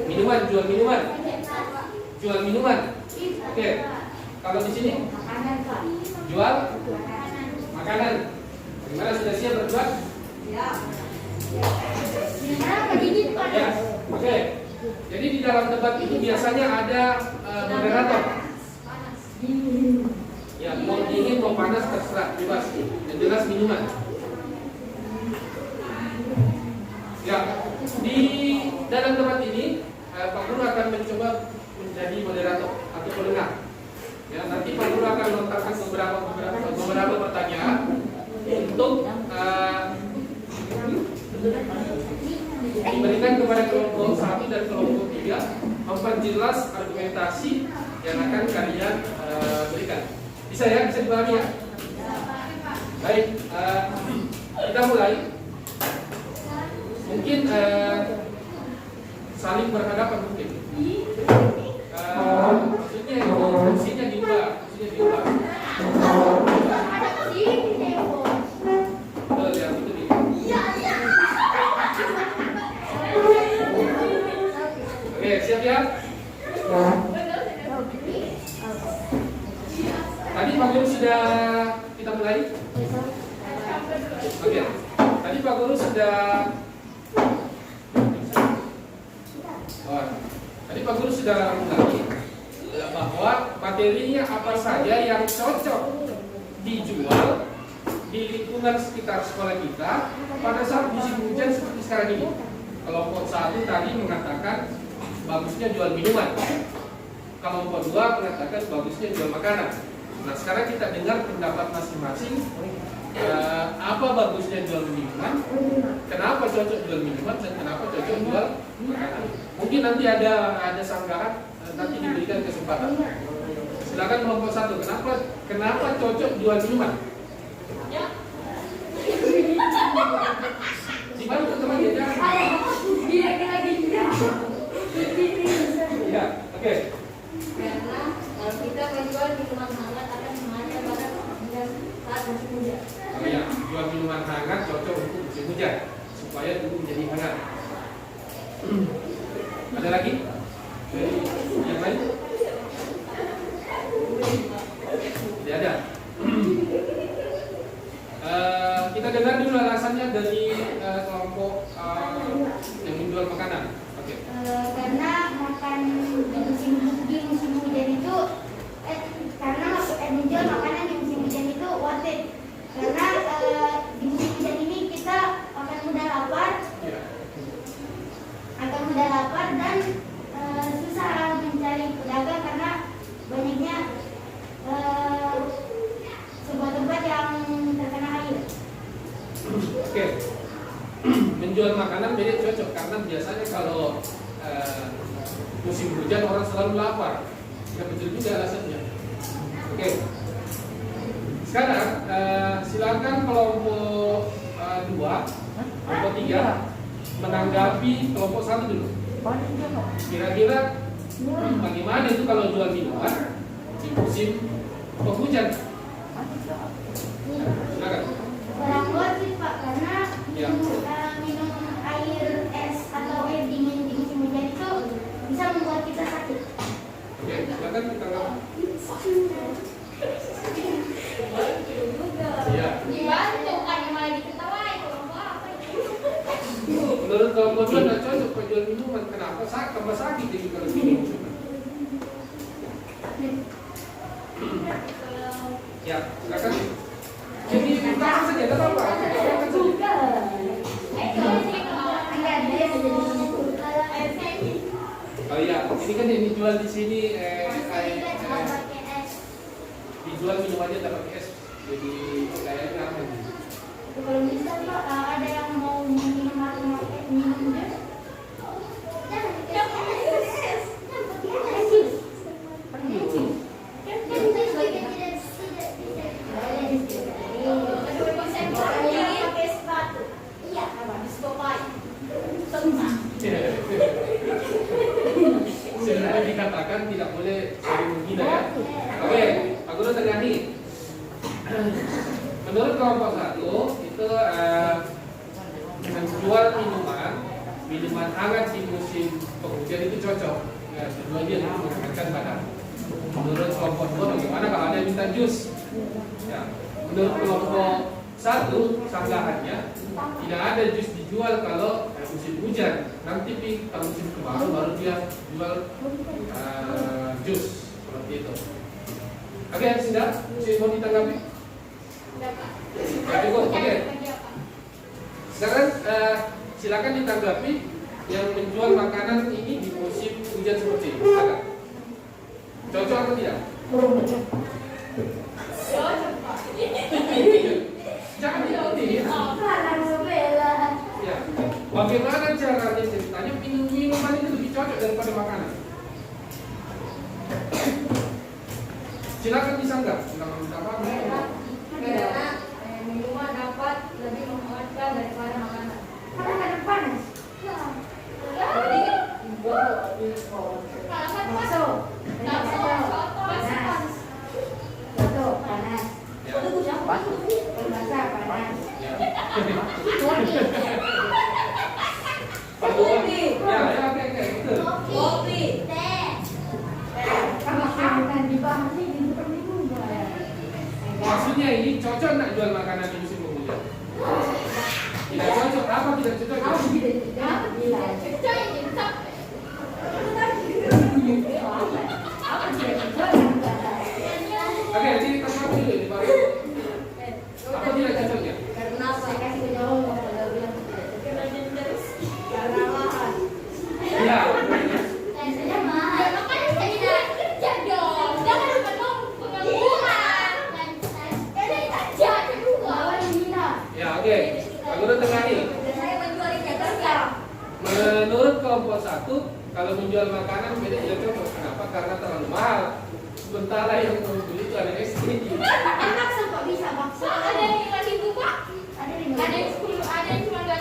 Minuman, jual minuman. Jual minuman. Oke. Kalau di sini jual makanan. Gimana, sudah siap berdebat? Ya. Oke. Jadi di dalam debat itu biasanya ada moderator. Ya, mau dingin mau panas terserah, bebas. Yang jelas minuman. Ya, di dalam debat ini Pak Guru akan mencoba menjadi moderator atau pendengar. Ya, nanti Pak Guru akan melontarkan beberapa pertanyaan untuk diberikan kepada kelompok 1 dan kelompok 3, memperjelas argumentasi yang akan kalian berikan. Bisa ya, bisa dipahami ya? Baik, kita mulai. Mungkin saling berhadapan mungkin. Maksudnya posisinya diubah. Betul ya, itu dia. Oke, siap ya? Tadi Pak Guru sudah kita mulai. Oke. Tadi Pak Guru sudah mulai bahwa materinya apa saja yang cocok dijual di lingkungan sekitar sekolah kita pada saat musim hujan seperti sekarang ini. Kelompok 1 tadi mengatakan bagusnya jual minuman. Kelompok 2 mengatakan bagusnya jual makanan. Nah, sekarang kita dengar pendapat masing-masing. Apa bagusnya jual minuman? Kenapa cocok jual minuman dan kenapa cocok jual makanan? Mungkin nanti ada sanggahan, nanti diberikan kesempatan. Silakan kelompok 1. Kenapa cocok jual minuman? Dibantu teman ya, jangan. Ya, oke.
Karena kita menjual minuman hangat akan mengajak pada saat musim hujan.
Oh ya, jual minuman hangat cocok untuk musim hujan supaya tubuh menjadi hangat. Ada lagi? Dari yang lain? Tidak ada. Kita dengar dulu alasannya dari kelompok yang menjual makanan. Oke.
Karena makan di musim hujan itu karena menjual makanan di musim hujan itu worth it. Karena di musim hujan ini kita akan mudah lapar, dan susah mencari pedagang karena banyaknya sebuah tempat yang terkena air.
Oke. Menjual makanan beda cocok karena biasanya kalau musim hujan orang selalu lapar. Ya betul juga alasannya. Oke. Sekarang silakan kelompok 2, kelompok 3 menanggapi kelompok 1 dulu. Kira-kira bagaimana itu kalau jual minuman di musim penghujan? Silakan.
Kurang worth it, Pak, karena
Ya.
minum air es atau air dingin di musim hujan itu bisa membuat kita sakit.
Oke, silakan ditanggapi. Ya.
Dibantu kan malah diketawain kelompok apa itu?
Menurut kelompok 2 tidak cocok penjual minuman. Kenapa? Tambah sakit jadi kalau minum. Ya, silakan.
saja, tidak apa-apa. Silakan saja. Oh iya, ini kan yang dijual di sini dijual minumannya tak pakai es. Jadi kayaknya apa ini?
Kalau bisa Pak, ada yang mau minum minum jus?
Sebenarnya dikatakan tidak boleh saling menghina ya. Oke, Pak Guru tengahi. Menurut kelompok 1 itu menjual minuman hangat di musim penghujan itu cocok. Ya, tujuannya untuk menghangatkan badan. Menurut kelompok 2 bagaimana kalau ada yang minta jus? Ya, menurut kelompok 1 sanggahannya tidak ada jus dijual kalau musim hujan. Nanti pada musim kemarau baru dia jual jus seperti itu. Oke, sudah? Mau ditanggapi? Ya, cukup. Oke. Sekarang silakan ditanggapi yang menjual makanan ini di musim hujan seperti ini. Silakan. Cocok atau tidak? Jangan diikuti ya. Ya. Bagaimana caranya ceritanya minuman itu lebih cocok daripada makanan? Silakan disanggah. Silakan minta apa?
Karena minuman dapat lebih menghangatkan daripada makanan.
Karena kadang panas. Panas.
Kopi.
Ya, oke, betul.
Kopi.
Maksudnya ini cocok nggak jual makanan di musim penghujan? Tidak cocok. Apa tidak cocok? Oke, jadi kita sama dulu ini baru. Apa tidak cocoknya?
Kenapa? Karena mahal.
Ya. Ya, oke. Pak Guru tengahi.
Saya menjual di Jakarta.
Menurut kelompok 1, kalau menjual makanan beda tidak cocok. Kenapa? Karena terlalu mahal. Sementara yang membeli itu ada SD.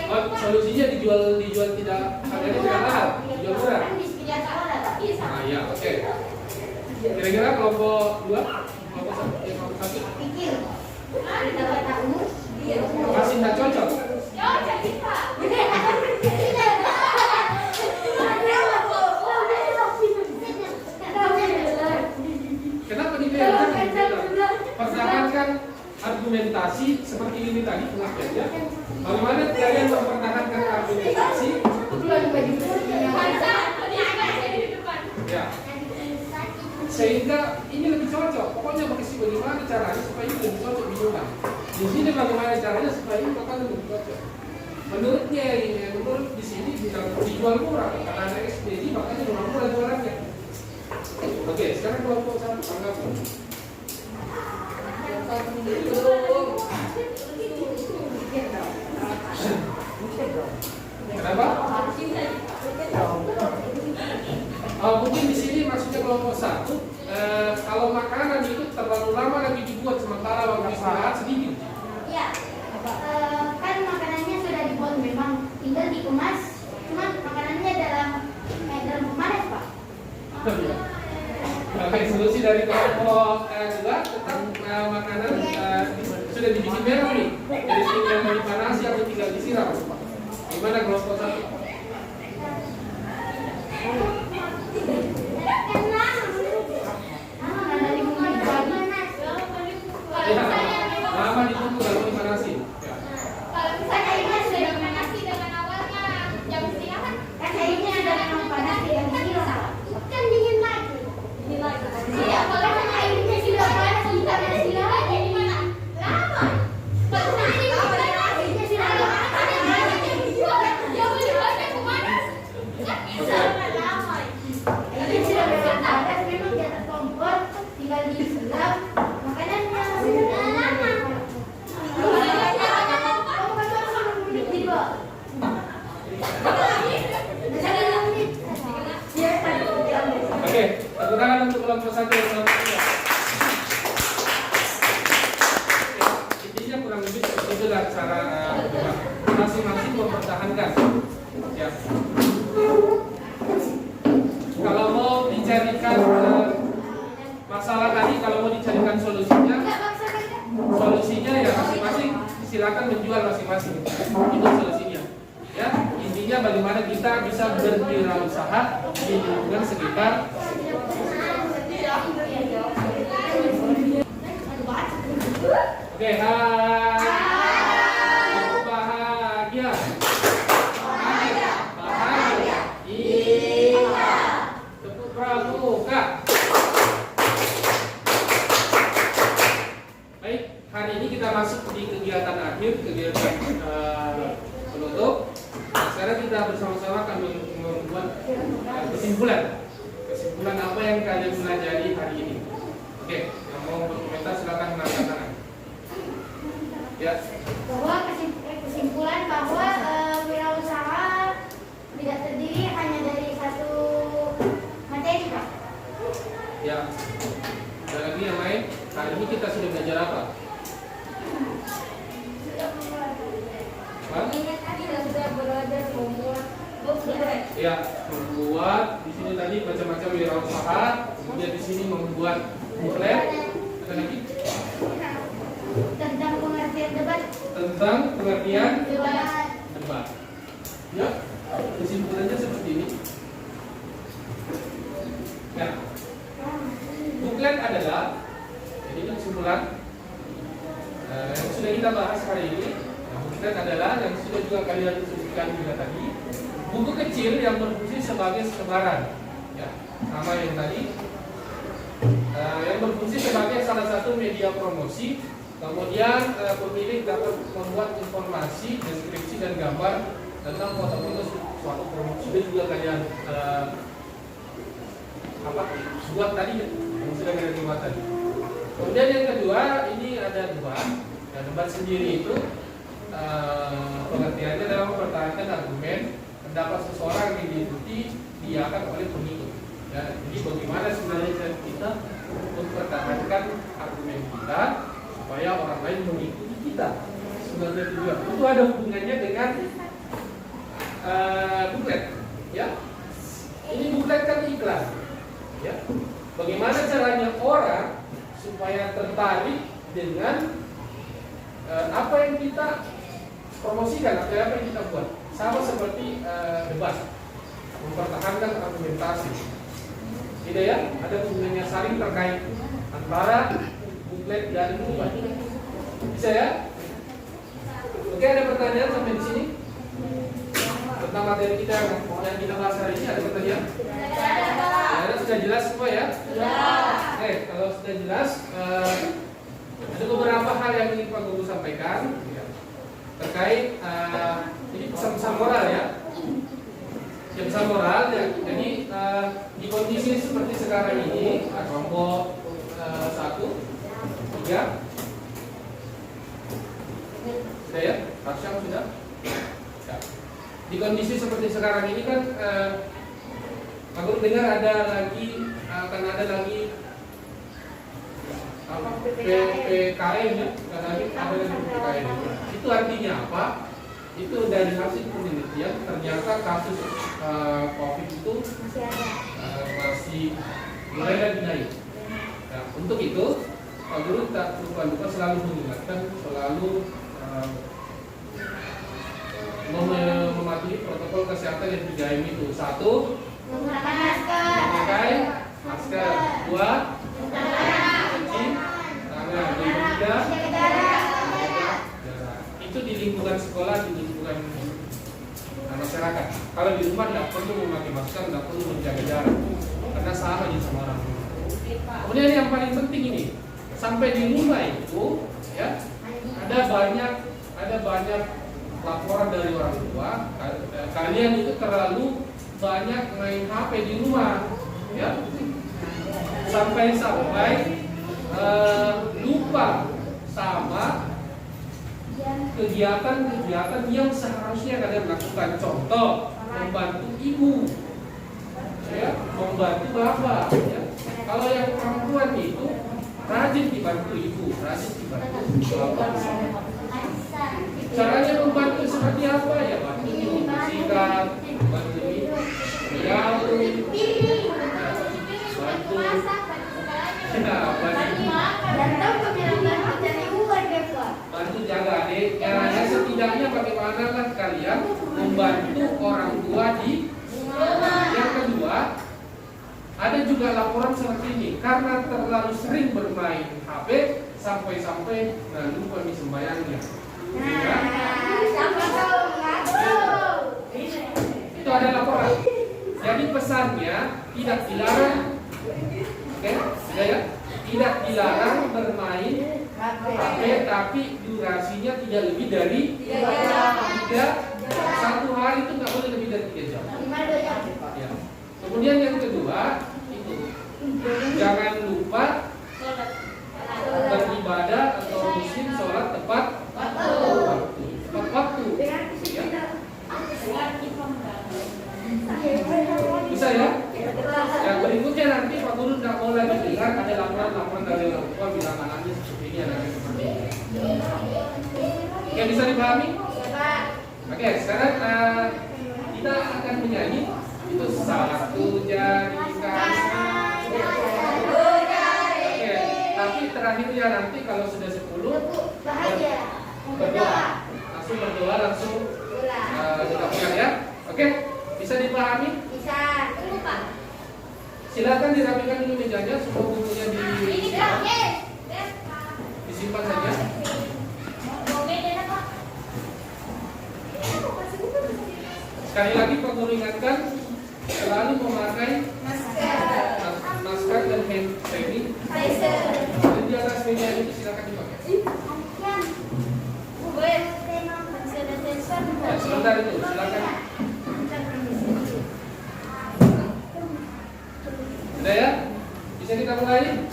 Oh, solusinya dijual tidak harganya tidak mahal, dijual murah. Nah, ya, oke. Kira-kira kelompok 2, kelompok 1, masih tidak cocok. Kenapa dibiarkan? Pertahankan argumentasi seperti ini tadi pengakuannya. Bagaimana kalian mempertahankan argumentasi? Ya. Sehingga ini lebih cocok. Pokoknya bagaimana caranya supaya ini lebih cocok minuman. Di sini bagaimana caranya supaya ini makanan lebih cocok. Menurutnya ini, menurut di sini dijual murah karena ada ekspedisi makanya murah jualannya. Oke, sekarang kelompok 1 tanggapan. Kenapa? Mungkin di sini maksudnya kelompok 1, kalau makanan itu terlalu lama lagi dibuat sementara waktu istirahat sedikit.
Iya. Kan makanannya sudah dibuat memang tinggal dikemas, cuman makanannya dalam pemanas Pak.
Oke, solusi dari kelompok 2 tetap makanan sudah dibikin merah nih. Jadi tinggal mau dipanasi atau tinggal disiram. Gimana kelompok 1? Ya, lama ditunggu kalau dipanasi. Ya.
Kalau misalnya ini sudah dipanasi dengan awalnya jam istirahat, kan airnya sudah memang panas tidak disiram. Kan dingin lagi. Iya, kalau airnya sudah panas kita istirahat ya gimana? Lama. Kalau
masing-masing mempertahankan. Ya. Kalau mau dicarikan masalah tadi, kalau mau dicarikan solusinya ya masing-masing silakan menjual masing-masing. Itu solusinya. Ya, intinya bagaimana kita bisa berwirausaha di lingkungan sekitar. Oke, bahagia. Bahagia. Iya. Tepuk pramuka. Baik, hari ini kita masuk di kegiatan akhir, kegiatan penutup. Nah, sekarang kita bersama-sama akan membuat kesimpulan. Kesimpulan apa yang kalian pelajari hari ini. Oke, yang mau berkomentar silakan mengangkat tangan. Ya.
Bahwa kesimpulan bahwa wirausaha tidak terdiri hanya dari satu materi, Pak.
Ya. Ada lagi yang lain? Hari ini kita sudah belajar apa?
Kita sudah belajar membuat booklet.
Ya, membuat di sini tadi macam-macam wirausaha, kemudian di sini membuat booklet. Ada lagi?
Tentang pengertian debat.
Tentang pengertian
Debat.
debat. Ya, kesimpulannya seperti ini. Ya, booklet adalah, jadi ini kesimpulan yang sudah kita bahas hari ini. Nah, booklet adalah yang sudah juga kalian sebutkan juga tadi, buku kecil yang berfungsi sebagai sebaran. Ya, sama yang tadi. Yang berfungsi sebagai salah satu media promosi. Kemudian pemilik dapat membuat informasi, deskripsi dan gambar tentang foto-foto suatu promosi. Sudah juga kalian buat tadi yang sudah kalian buat tadi. Kemudian yang kedua, ini ada debat. Nah, debat sendiri itu pengertiannya adalah mempertahankan argumen pendapat seseorang yang diikuti diakan oleh pengikut. Ya, jadi bagaimana sebenarnya kita mempertahankan argumen kita supaya orang lain mengikuti kita. Sebenarnya itu ada hubungannya dengan booklet. Ya, ini booklet kan iklan. Ya, bagaimana caranya orang supaya tertarik dengan apa yang kita promosikan atau apa yang kita buat. Sama seperti debat, mempertahankan argumentasi. Tidak ya, ada hubungannya saling terkait antara booklet dan debat. Bisa ya? Oke, ada pertanyaan sampai di sini tentang materi kita yang kita bahas hari ini? Ada pertanyaan? Ya, sudah jelas semua ya? Oke, kalau sudah jelas, ada beberapa hal yang ingin Pak Guru sampaikan terkait ini pesan-pesan moral ya. Pesan moral ya. Jadi di kondisi seperti sekarang ini, kelompok 1, 3, sudah ya? Harusnya sudah? Ya. Di kondisi seperti sekarang ini kan Pak Guru dengar ada lagi akan ada lagi apa PPKM ya, ada lagi PPKM. Itu artinya apa? Itu dari hasil penelitian ternyata kasus COVID itu masih mulai lagi naik. Nah, untuk itu Pak Guru tak lupa selalu mengingatkan, selalu mematuhi protokol kesehatan yang 3M itu. 1,
Menggunakan masker.
memakai masker. 2, cuci tangan. 3, jarak. Itu di lingkungan sekolah, di lingkungan masyarakat. Kalau di rumah tidak perlu memakai masker, tidak perlu menjaga jarak, karena sama aja sama orang tua. Kemudian yang paling penting ini, sampai di rumah itu, ya, ada banyak laporan dari orang tua. Kalian itu terlalu banyak main HP di rumah, ya, sampai lupa sama kegiatan-kegiatan yang seharusnya kalian lakukan. Contoh, membantu ibu, ya, membantu bapak. Ya. Kalau yang perempuan itu rajin dibantu ibu, rajin dibantu bapak. Cara
Caranya bagaimana kalian membantu orang tua di rumah. Yang kedua, ada juga laporan seperti ini, karena terlalu sering bermain HP sampai-sampai lupa sembayangnya. Ya.
Siapa tahu ngaku?
Itu ada laporan. Jadi pesannya tidak dilarang, oke, sudah ya? Tidak dilarang bermain HP, tapi durasinya tidak lebih dari 1 hari itu nggak boleh lebih dari 3 jam. Ya. Kemudian yang kedua itu jangan lupa beribadah atau musim sholat tepat waktu. Ya. Bisa ya? Yang berikutnya nanti Pak Guru tidak mau lagi dengar ada laporan dari orang tua bilang anaknya seperti ini, anaknya seperti ini. Oke, bisa dipahami? Oke, sekarang kita akan menyanyi itu satu jadikan. Oke, tapi terakhirnya nanti kalau sudah 10 berdoa. Langsung berdoa langsung kita pulang ya. Oke, bisa dipahami?
Bisa.
Silakan dirapikan dulu mejanya, semua bukunya disimpan saja. Sekali lagi Pak Guru ingatkan selalu memakai masker dan hand sanitizer. Dan di atas meja itu silakan dipakai. Ya, sebentar itu silakan. Sudah ya? Bisa kita mulai?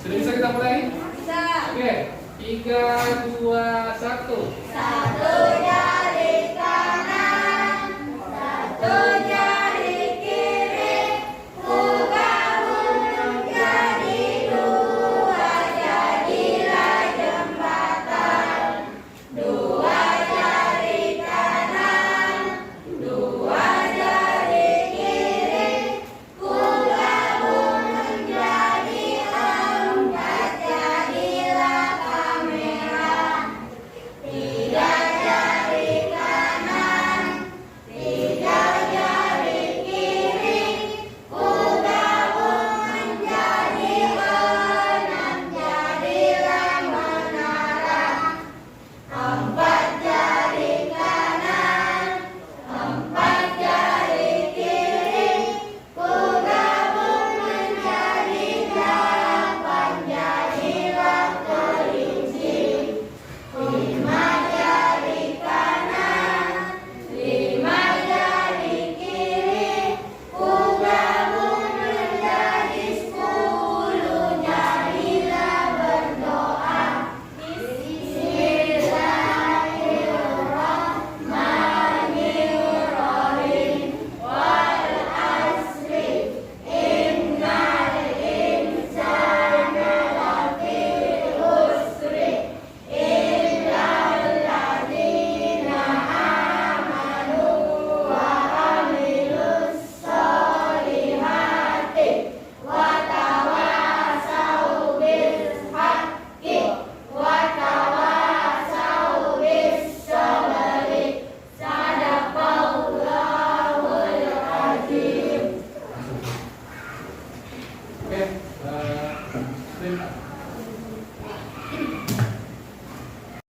Sudah bisa kita mulai?
Bisa.
Oke, 3, 2, 1.
Satu jari kanan, satu jari kiri, ku gabung menjadi 2, jadilah jembatan. 2 jari kanan, 2 jari kiri, ku gabung menjadi 4, jadilah kamera. 3 jari kanan, 3 jari kiri, ku gabung menjadi 6, jadilah menara. 4 jari kanan, 4 jari kiri, ku gabung menjadi 8, jadilah kelinci. 5 jari kanan, 5 jari kiri, ku gabung menjadi 10, jadilah berdoa. Bismillahirrahmanirrahim. Wal asri, innal insana lafi khusri, illal ladzina amanu wa amilus solihati wa tawasau bil haqqi wa tawasau bis sabri. Sadaqallahul azim.
Oke,